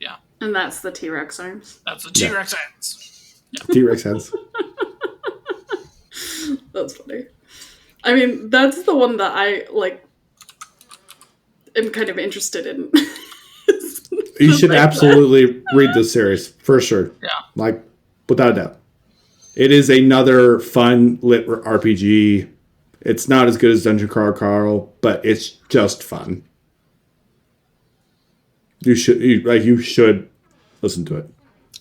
Yeah. And that's the T-Rex arms. That's the T-Rex hands. Yeah. T-Rex hands. That's funny. I mean, that's the one that I am kind of interested in. You should absolutely read this series for sure. Yeah. Without a doubt. It is another fun lit RPG. It's not as good as Dungeon Crawl Carl, but it's just fun. You should listen to it.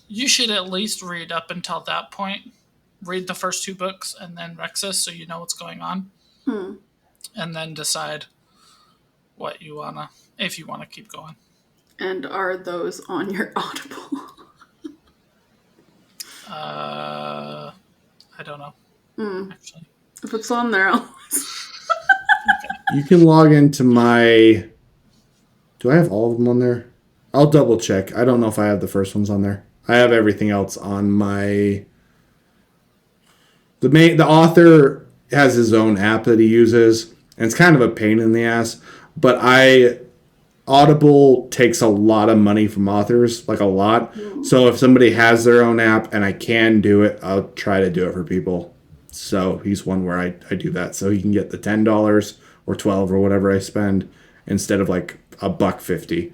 You should at least read up until that point. Read the first 2 books and then Rexus so you know what's going on. And then decide what you wanna, if you wanna keep going. And are those on your Audible? I don't know. Actually. If it's on there, I'll... You can log into my... Do I have all of them on there? I'll double check. I don't know if I have the first ones on there. I have everything else on my... The author has his own app that he uses, and it's kind of a pain in the ass, but Audible takes a lot of money from authors, like a lot. So if somebody has their own app and I can do it, I'll try to do it for people. So he's one where I do that. So he can get the $10 or $12 or whatever I spend instead of like $1.50.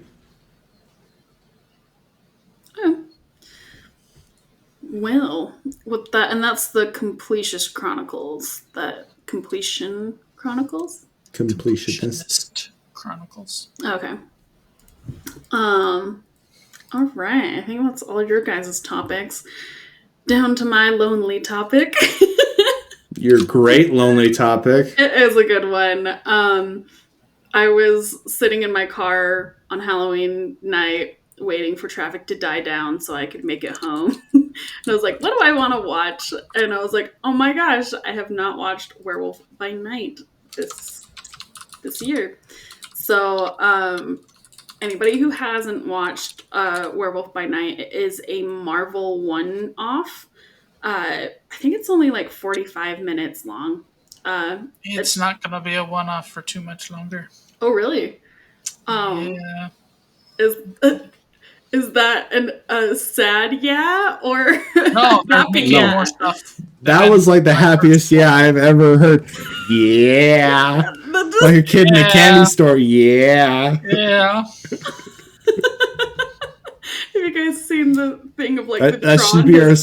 Well, with that, and that's the Completion Chronicles. Completionist Chronicles. Okay. All right. I think that's all your guys' topics. Down to my lonely topic. Your great lonely topic. It is a good one. I was sitting in my car on Halloween night waiting for traffic to die down so I could make it home. And I was like, what do I want to watch? And I was like, oh my gosh, I have not watched Werewolf by Night this year. So anybody who hasn't watched Werewolf by Night, it is a Marvel one-off. I think it's only like 45 minutes long. It's not going to be a one-off for too much longer. Oh, really? Yeah. Is that a sad yeah or No, they're making yeah? more stuff. That was like the happiest yeah I've ever heard. Yeah. Like a kid in a candy store. Yeah. Yeah. Have you guys seen the thing of like That the Tron? should be our...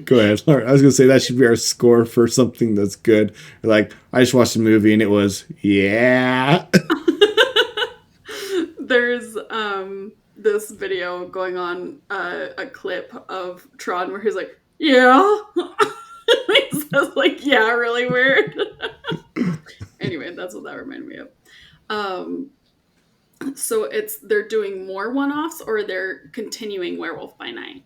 Go ahead, Laura. I was going to say that should be our score for something that's good. Like, I just watched a movie and it was, yeah. There's this video going on, a clip of Tron where he's like, yeah. He says like, yeah, really weird. Anyway, that's what that reminded me of. So they're doing more one-offs or they're continuing Werewolf by Night?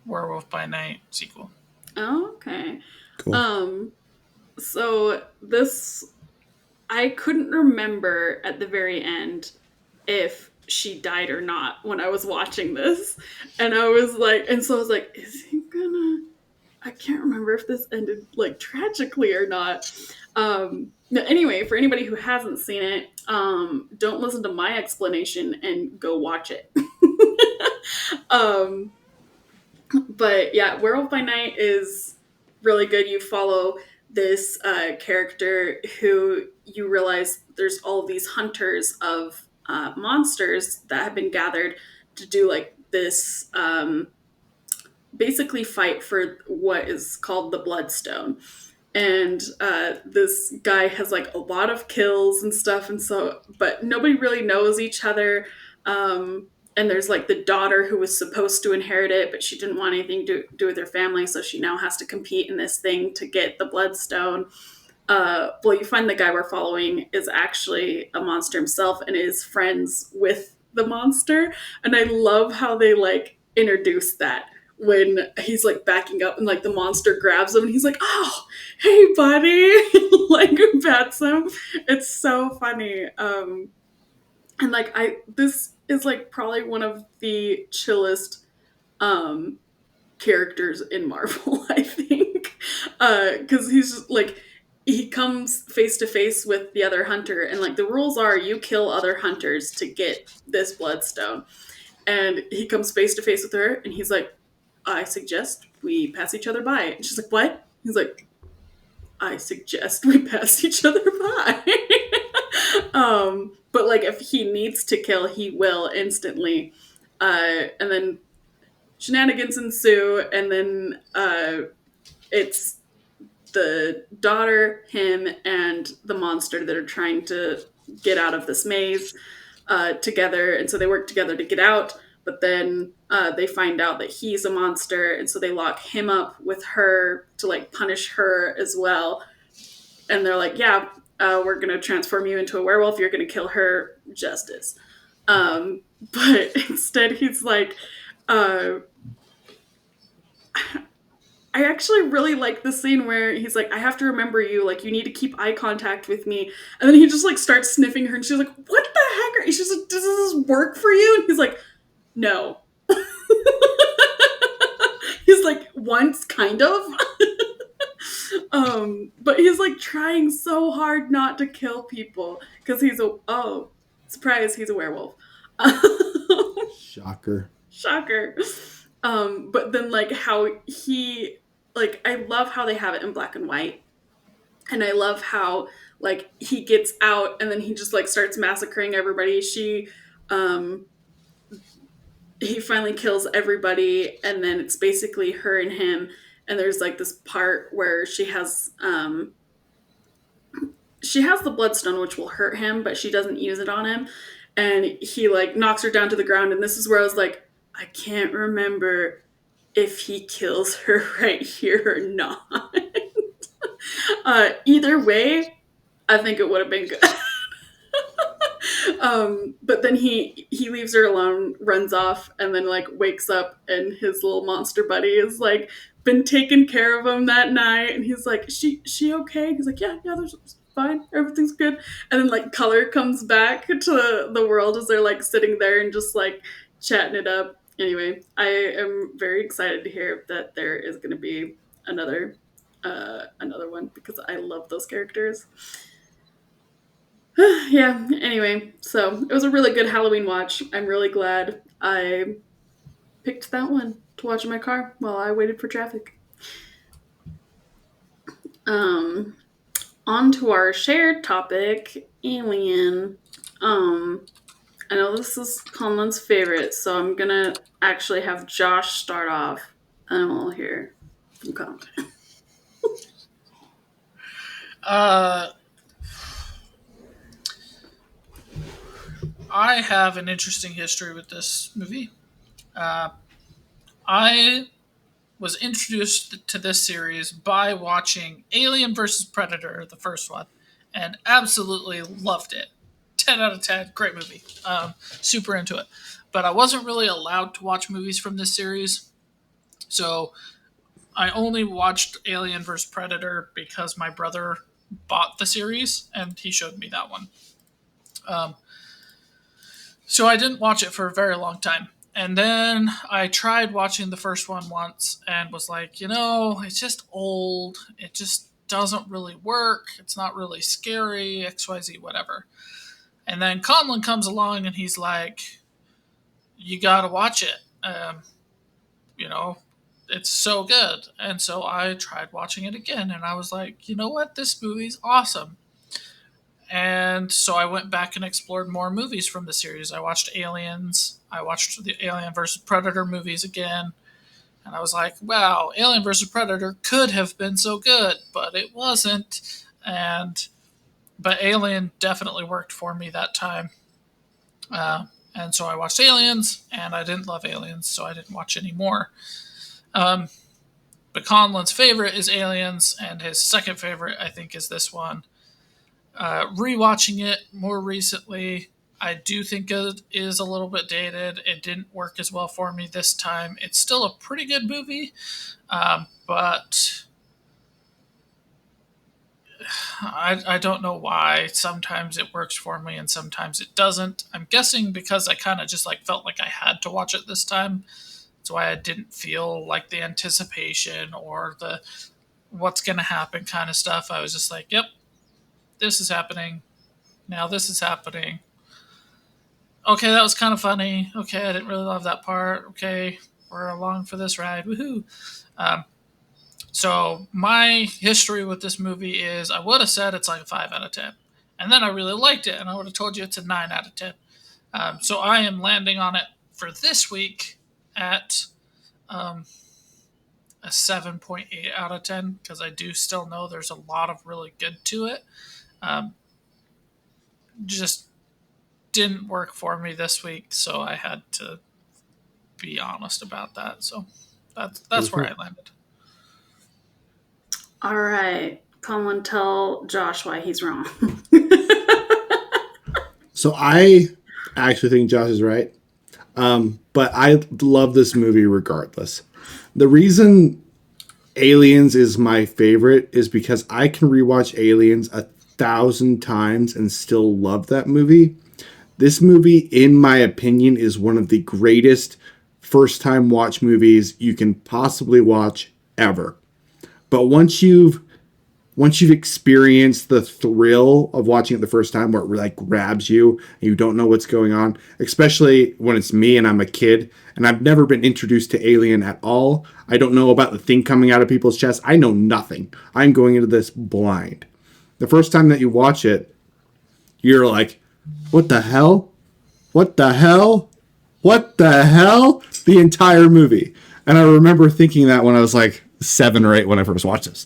Werewolf by Night sequel. Oh, okay. Cool. So I couldn't remember at the very end if she died or not when I was watching this. And I was like, is he gonna, I can't remember if this ended like tragically or not. Anyway, for anybody who hasn't seen it, don't listen to my explanation and go watch it. um, but yeah, Werewolf by Night is really good. You follow this character who you realize there's all these hunters of monsters that have been gathered to do like this basically fight for what is called the Bloodstone. And this guy has like a lot of kills and stuff, and so but nobody really knows each other. And there's like the daughter who was supposed to inherit it, but she didn't want anything to do with her family, so she now has to compete in this thing to get the Bloodstone. Well, you find the guy we're following is actually a monster himself and is friends with the monster. And I love how they like introduce that when he's like backing up and like the monster grabs him and he's like, "Oh, hey, buddy," like pats him. It's so funny. And like this is like probably one of the chillest um, characters in Marvel, I think, because he's just, like he comes face to face with the other hunter, and like the rules are you kill other hunters to get this bloodstone, and he comes face to face with her, and he's like, "I suggest we pass each other by," and she's like, "What?" He's like, "I suggest we pass each other by." But like if he needs to kill, he will instantly, and then shenanigans ensue, and then it's the daughter, him, and the monster that are trying to get out of this maze together, and so they work together to get out. But then they find out that he's a monster, and so they lock him up with her to like punish her as well. And they're like, "Yeah, we're gonna transform you into a werewolf. You're gonna kill her. Justice." But instead, he's like, uh, I actually really like the scene where he's like, "I have to remember you. Like, you need to keep eye contact with me." And then he just like starts sniffing her, and she's like, "What the heck?" She's like, "Does this work for you?" And he's like, "No." He's like, "Once, kind of." But he's like trying so hard not to kill people because he's a surprise, he's a werewolf. Shocker. Shocker. But then like how he like I love how they have it in black and white. And I love how like he gets out and then he just like starts massacring everybody. Um he finally kills everybody, and then it's basically her and him, and there's like this part where she has the bloodstone which will hurt him, but she doesn't use it on him, and he like knocks her down to the ground, and this is where I was like, I can't remember if he kills her right here or not. Either way, I think it would have been good. But then he leaves her alone, runs off, and then like wakes up, and his little monster buddy is like been taking care of him that night, and he's like, she okay? He's like, yeah, there's fine, everything's good. And then like color comes back to the world as they're like sitting there and just like chatting it up. Anyway, I am very excited to hear that there is going to be another one because I love those characters. Yeah, anyway, so it was a really good Halloween watch. I'm really glad I picked that one to watch in my car while I waited for traffic. On to our shared topic, Alien. I know this is Conlon's favorite, so I'm gonna actually have Josh start off, and we'll hear from Conlon. I have an interesting history with this movie. I was introduced to this series by watching Alien vs. Predator, the first one, and absolutely loved it. 10 out of 10, great movie. Super into it. But I wasn't really allowed to watch movies from this series, so I only watched Alien vs. Predator because my brother bought the series, and he showed me that one. So I didn't watch it for a very long time. And then I tried watching the first one once and was like, it's just old. It just doesn't really work. It's not really scary, XYZ, whatever. And then Conlon comes along and he's like, you got to watch it. You know, it's so good. And so I tried watching it again, and I was like, you know what? This movie's awesome. And so I went back and explored more movies from the series. I watched Aliens. I watched the Alien versus Predator movies again. And I was like, wow, Alien versus Predator could have been so good, but it wasn't. But Alien definitely worked for me that time. And so I watched Aliens, and I didn't love Aliens, so I didn't watch any more. Um, but Conlin's favorite is Aliens, and his second favorite, I think, is this one. Rewatching it more recently, I do think it is a little bit dated. It didn't work as well for me this time. It's still a pretty good movie, but I don't know why. Sometimes it works for me and sometimes it doesn't. I'm guessing because I kind of just like felt like I had to watch it this time. That's why I didn't feel like the anticipation or the what's going to happen kind of stuff. I was just like, yep, this is happening. Now this is happening. Okay, that was kind of funny. Okay, I didn't really love that part. Okay, we're along for this ride. Woohoo. Um, so my history with this movie is I would have said it's like a 5 out of 10. And then I really liked it, and I would have told you it's a 9 out of 10. So I am landing on it for this week at um, a 7.8 out of 10 because I do still know there's a lot of really good to it. Um, just didn't work for me this week, so I had to be honest about that. So that's where I landed. All right. Colin, tell Josh why he's wrong. So I actually think Josh is right. But I love this movie regardless. The reason Aliens is my favorite is because I can rewatch Aliens 1,000 times and still love that movie. This movie, in my opinion, is one of the greatest first time watch movies you can possibly watch ever. But once you've experienced the thrill of watching it the first time where it like grabs you and you don't know what's going on, especially when it's me and I'm a kid and I've never been introduced to Alien at all. I don't know about the thing coming out of people's chests. I know nothing. I'm going into this blind. The first time that you watch it, you're like, what the hell? What the hell? What the hell? The entire movie. And I remember thinking that when I was like 7 or 8 when I first watched this.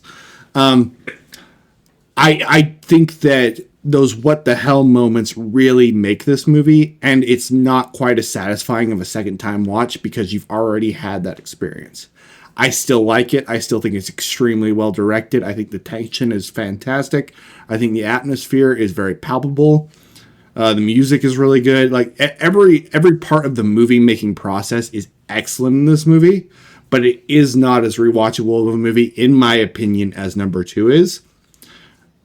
I think that those what the hell moments really make this movie, and it's not quite as satisfying of a second time watch because you've already had that experience. I still like it. I still think it's extremely well directed. I think the tension is fantastic. I think the atmosphere is very palpable. The music is really good. Like every part of the movie making process is excellent in this movie, but it is not as rewatchable of a movie, in my opinion, as number 2 is.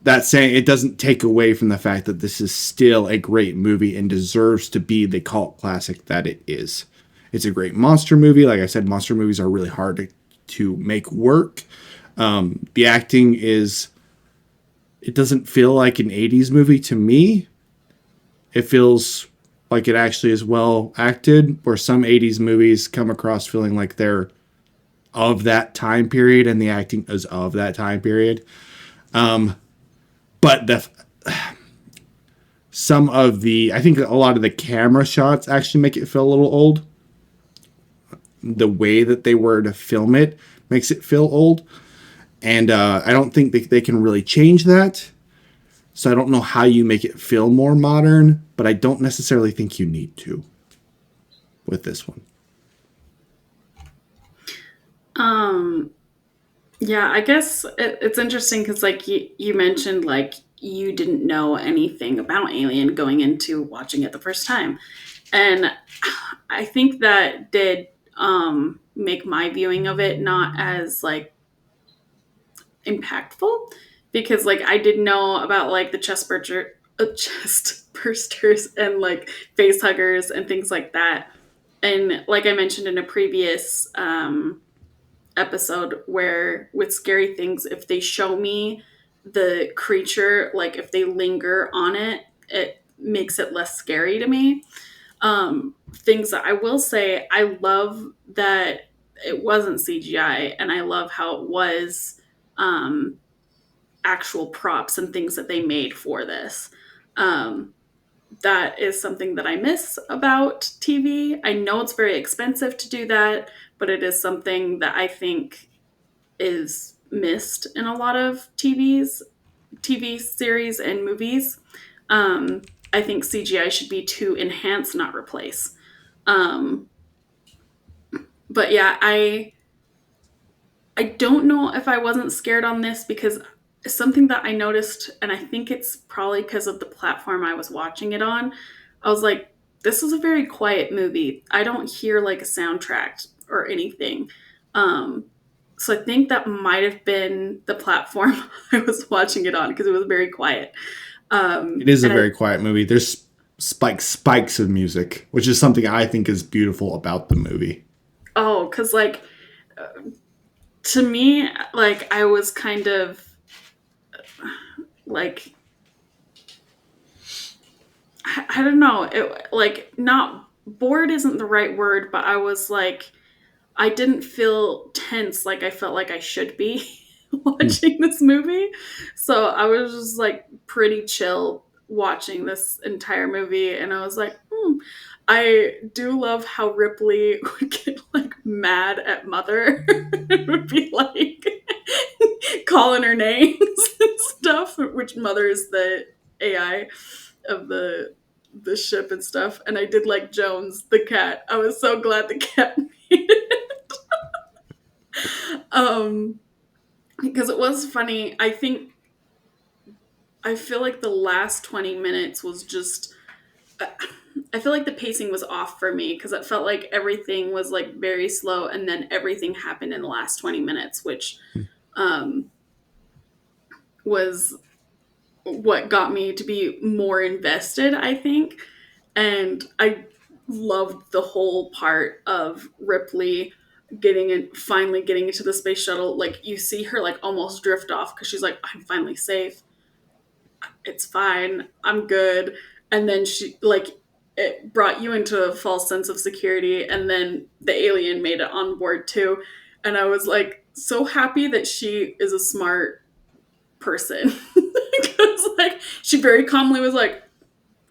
That saying, it doesn't take away from the fact that this is still a great movie and deserves to be the cult classic that it is. It's a great monster movie. Like I said, monster movies are really hard to make work. The acting is... It doesn't feel like an 80s movie to me. It feels like it actually is well acted, where some 80s movies come across feeling like they're of that time period and the acting is of that time period. But I think a lot of the camera shots actually make it feel a little old. The way that they were to film it makes it feel old. And I don't think they can really change that. So I don't know how you make it feel more modern, but I don't necessarily think you need to with this one. Yeah, I guess it's interesting because, like, you mentioned, like, you didn't know anything about Alien going into watching it the first time. And I think that did make my viewing of it not as, like, impactful because, like, I did know about, like, the chest bursters and, like, face huggers and things like that. And like I mentioned in a previous episode where with scary things, if they show me the creature, like if they linger on it, it makes it less scary to me. things that I will say, I love that it wasn't CGI, and I love how it was um, actual props and things that they made for this. Um, that is something that I miss about TV. I know it's very expensive to do that, but it is something that I think is missed in a lot of TV series and movies. I think CGI should be to enhance, not replace. Um, but yeah, I don't know if I wasn't scared on this because something that I noticed, and I think it's probably because of the platform I was watching it on, I was like, this is a very quiet movie. I don't hear like a soundtrack or anything. Um, so I think that might have been the platform I was watching it on because it was very quiet. It is a And I, very quiet movie. There's spikes of music, which is something I think is beautiful about the movie. oh, because like to me, like I was kind of like I don't know. It like not bored isn't the right word, but I was like I didn't feel tense like I felt like I should be Hmm. watching this movie. So I was just like pretty chill watching this entire movie and I was like, I do love how Ripley would get like mad at Mother. It would be like calling her names and stuff, which Mother is the AI of the ship and stuff. And I did like Jones, the cat. I was so glad the cat made it. Um, because it was funny. I feel like the last 20 minutes was just I feel like the pacing was off for me because it felt like everything was like very slow and then everything happened in the last 20 minutes, which um was what got me to be more invested, I think. And I loved the whole part of Ripley finally getting into the space shuttle. Like you see her like almost drift off because she's like, I'm finally safe. It's fine. I'm good. And then she like it brought you into a false sense of security and then the alien made it on board too. And I was like so happy that she is a smart person. Because like she very calmly was like,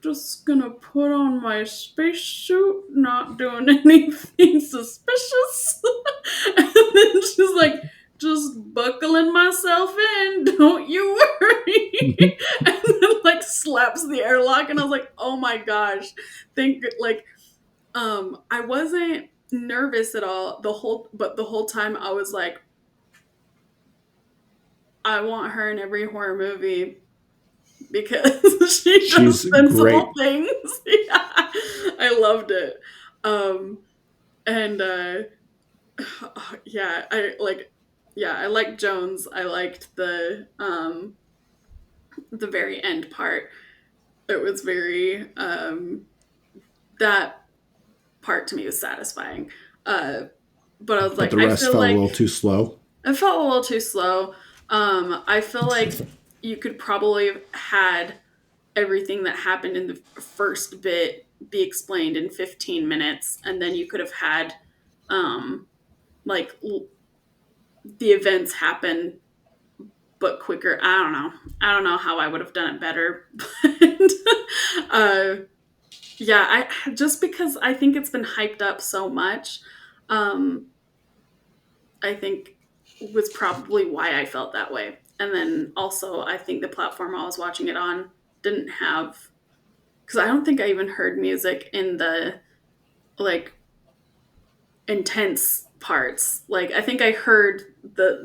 just gonna put on my spacesuit, not doing anything suspicious. And then she's like, just buckling myself in, don't you worry. And then like slaps the airlock, and I was like, oh my gosh. Think like I wasn't nervous at all the whole time I was like, I want her in every horror movie because she does She's sensible great. things. Yeah, I loved it. Um, and yeah, I liked Jones. I liked the very end part. It was very that part to me was satisfying. Uh, but I was But like, the I rest feel felt a like little too slow. I felt a little too slow. I feel like you could probably have had everything that happened in the first bit be explained in 15 minutes and then you could have had um like the events happen but quicker. I don't know how I would have done it better. But yeah, I just because I think it's been hyped up so much, um I think was probably why I felt that way. And then also I think the platform I was watching it on didn't have, because I don't think I even heard music in the like intense parts. Like I think I heard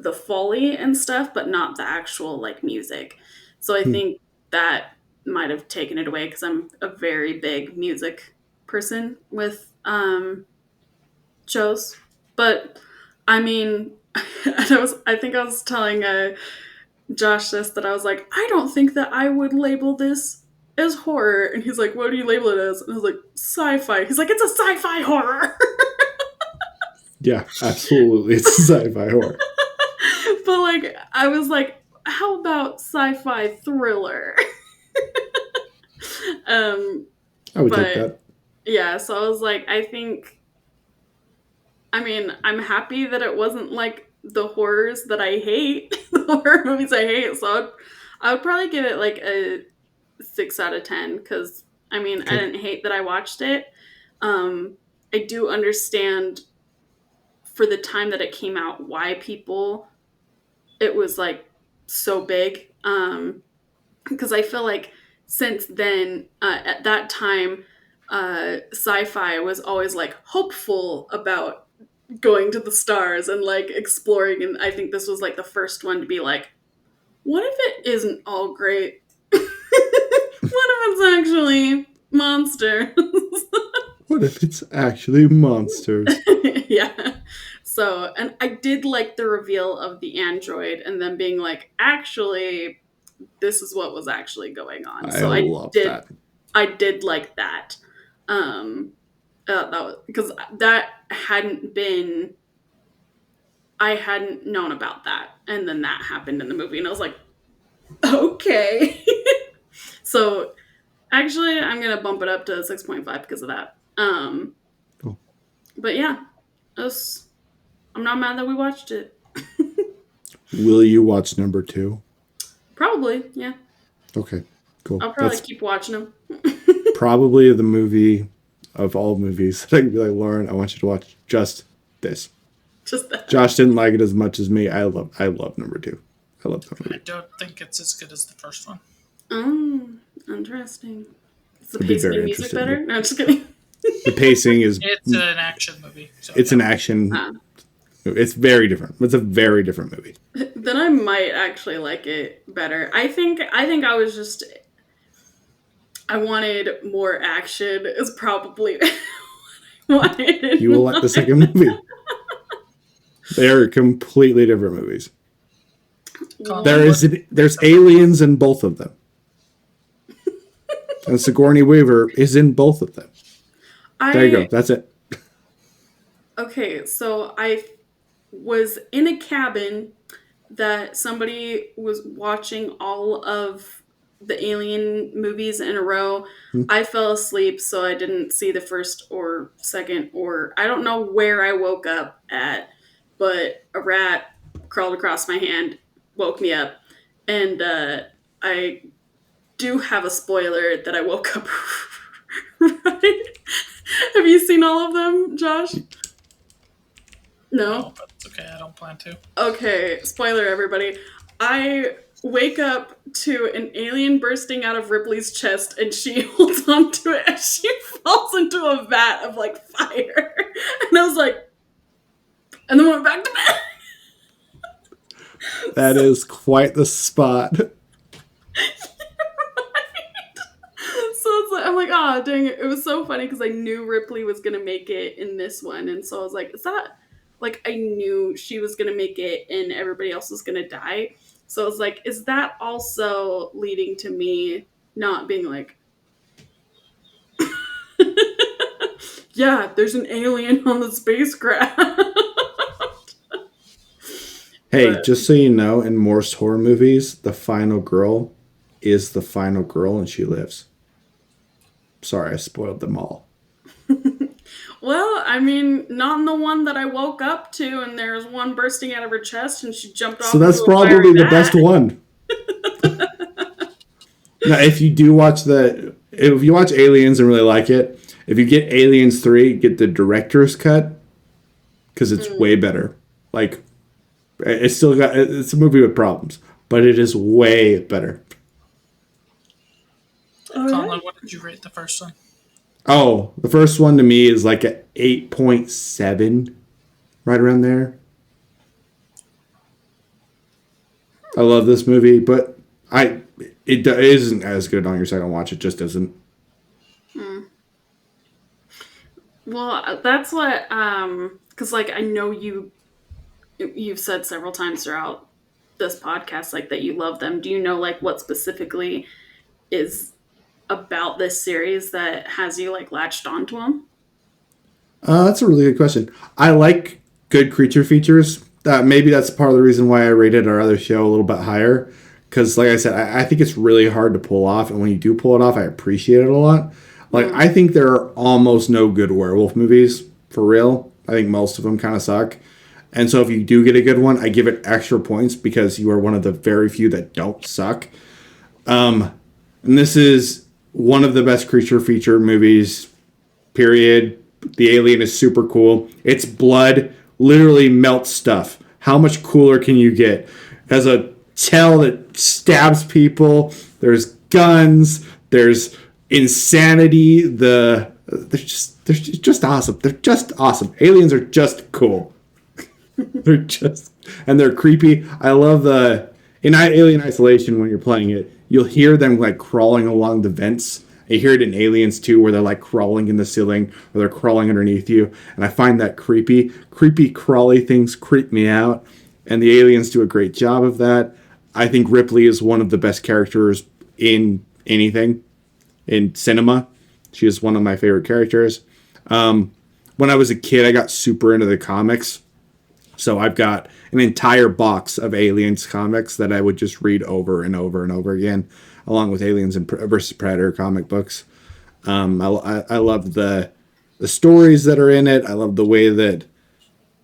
the foley and stuff, but not the actual like music. So I Hmm. think that might have taken it away because I'm a very big music person with shows. But I mean, I think I was telling Josh this that I was like, I don't think that I would label this as horror, and he's like, what do you label it as? And I was like, sci-fi. He's like, it's a sci-fi horror. Yeah, absolutely. It's sci-fi horror. But like I was like, how about sci-fi thriller? um I would take but that. yeah, so I was like, I mean, I'm happy that it wasn't like the horrors that I hate, the horror movies I hate. So I would probably give it like a 6 out of 10 because I mean, I Okay. didn't hate that I watched it. Um, I do understand for the time that it came out why people it was like so big. Because I feel like since then, at that time, sci-fi was always like hopeful about going to the stars and like exploring. And I think this was like the first one to be like, what if it isn't all great? What if it's actually monsters? What if it's actually monsters? Yeah. So, and I did like the reveal of the android and then being like, actually, this is what was actually going on. I So love that. I did like that. That was because that hadn't been, I hadn't known about that. And then that happened in the movie. And I was like, okay. So actually, I'm going to bump it up to 6.5 because of that. Cool. But yeah, I'm not mad that we watched it. Will you watch number 2? Probably, yeah. Okay, cool. I'll probably That's keep watching them. probably the movie of all movies that I can be like, Lauren, I want you to watch just this. Just that. Josh didn't like it as much as me. I love number 2. I love that I movie. don't think it's as good as the first one. Oh, interesting. Is the I'd be pacing very and music interested in better? it. No, I'm just kidding. The pacing is It's an action movie. So it's yeah. an action. Ah. It's very different. It's a very different movie. Then I might actually like it better. I think I was just I wanted more action is probably what I wanted. You will like the second movie. They are completely different movies. Colin, There's aliens in both of them. And Sigourney Weaver is in both of them. There you go. That's it. Okay, so I was in a cabin that somebody was watching all of the alien movies in a row. I fell asleep, so I didn't see the first or second, or I don't know where I woke up at, but a rat crawled across my hand, woke me up, and I do have a spoiler that I woke up right. Have you seen all of them, Josh? No? No, but it's okay. I don't plan to. Okay, spoiler everybody. I wake up to an alien bursting out of Ripley's chest and she holds onto it and she falls into a vat of like fire. And I was like, and then went back to bed. That is quite the spot. So it's like, I'm like, oh, dang it. It was so funny because I knew Ripley was going to make it in this one. And so I was like, is that, like, I knew she was going to make it and everybody else was going to die. So I was like, is that also leading to me not being like, yeah, there's an alien on the spacecraft. Hey, But- just so you know, in Morse horror movies, the final girl is the final girl and she lives. Sorry, I spoiled them all. Well, I mean, not in the one that I woke up to, and there's one bursting out of her chest, and she jumped off. So that's into a probably fiery the vat. best one. Now, if you watch Aliens and really like it, if you get Aliens 3, get the director's cut because it's way better. Like, it's a movie with problems, but it is way better. Colin, what did you rate the first one? Oh, the first one to me is like a 8.7, right around there. I love this movie, but it isn't as good on your second watch. It just isn't. Well, that's what, because like I know you've said several times throughout this podcast, like that you love them. Do you know like what specifically is about this series that has you like latched onto them? That's a really good question. I like good creature features. Maybe that's part of the reason why I rated our other show a little bit higher. Because, like I said, I think it's really hard to pull off, and when you do pull it off, I appreciate it a lot. Like, I think there are almost no good werewolf movies, for real. I think most of them kind of suck. And so if you do get a good one, I give it extra points because you are one of the very few that don't suck. And this is one of the best creature feature movies, period. The alien is super cool. Its blood literally melts stuff. How much cooler can you get? It has a tail that stabs people. There's guns. There's insanity. They're just awesome. They're just awesome. Aliens are just cool. They're creepy. I love in Alien Isolation, when you're playing it, you'll hear them like crawling along the vents. You hear it in Aliens too, where they're like crawling in the ceiling or they're crawling underneath you. And I find that creepy. Creepy crawly things creep me out. And the aliens do a great job of that. I think Ripley is one of the best characters in anything in cinema. She is one of my favorite characters. When I was a kid, I got super into the comics. So I've got an entire box of Aliens comics that I would just read over and over and over again, along with Aliens and versus Predator comic books. I love the stories that are in it. I love the way that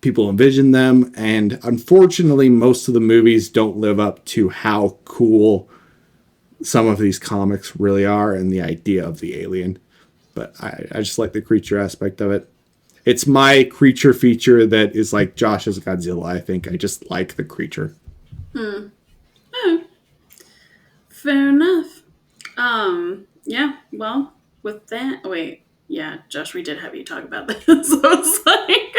people envision them. And unfortunately, most of the movies don't live up to how cool some of these comics really are and the idea of the alien. But I just like the creature aspect of it. It's my creature feature that is like Josh's Godzilla, I think. I just like the creature. Oh, fair enough. Yeah, well, with that... Wait, yeah, Josh, we did have you talk about this. So it's like...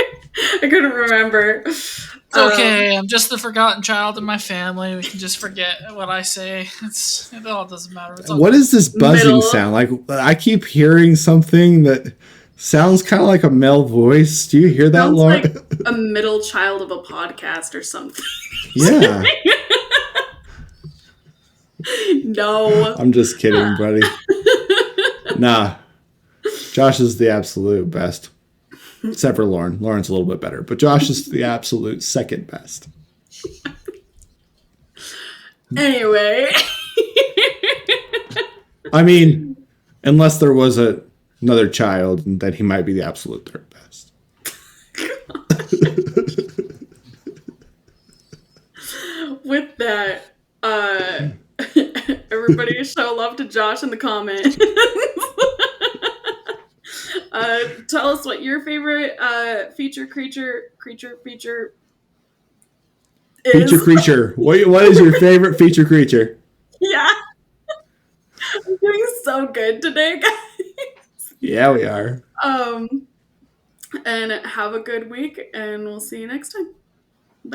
I couldn't remember. It's okay, I'm just the forgotten child in my family. We can just forget what I say. It all doesn't matter. What is this buzzing sound? Like, I keep hearing something that sounds kind of like a male voice. Do you hear that, Sounds Lauren? like a middle child of a podcast or something. Yeah. No. I'm just kidding, buddy. Nah. Josh is the absolute best. Except for Lauren. Lauren's a little bit better. But Josh is the absolute second best. Anyway. I mean, unless there was another child, then he might be the absolute third best. With that, everybody show love to Josh in the comments. Tell us what your favorite feature creature is. Feature creature. What is your favorite feature creature? Yeah. I'm doing so good today, guys. Yeah, we are. And have a good week, and we'll see you next time.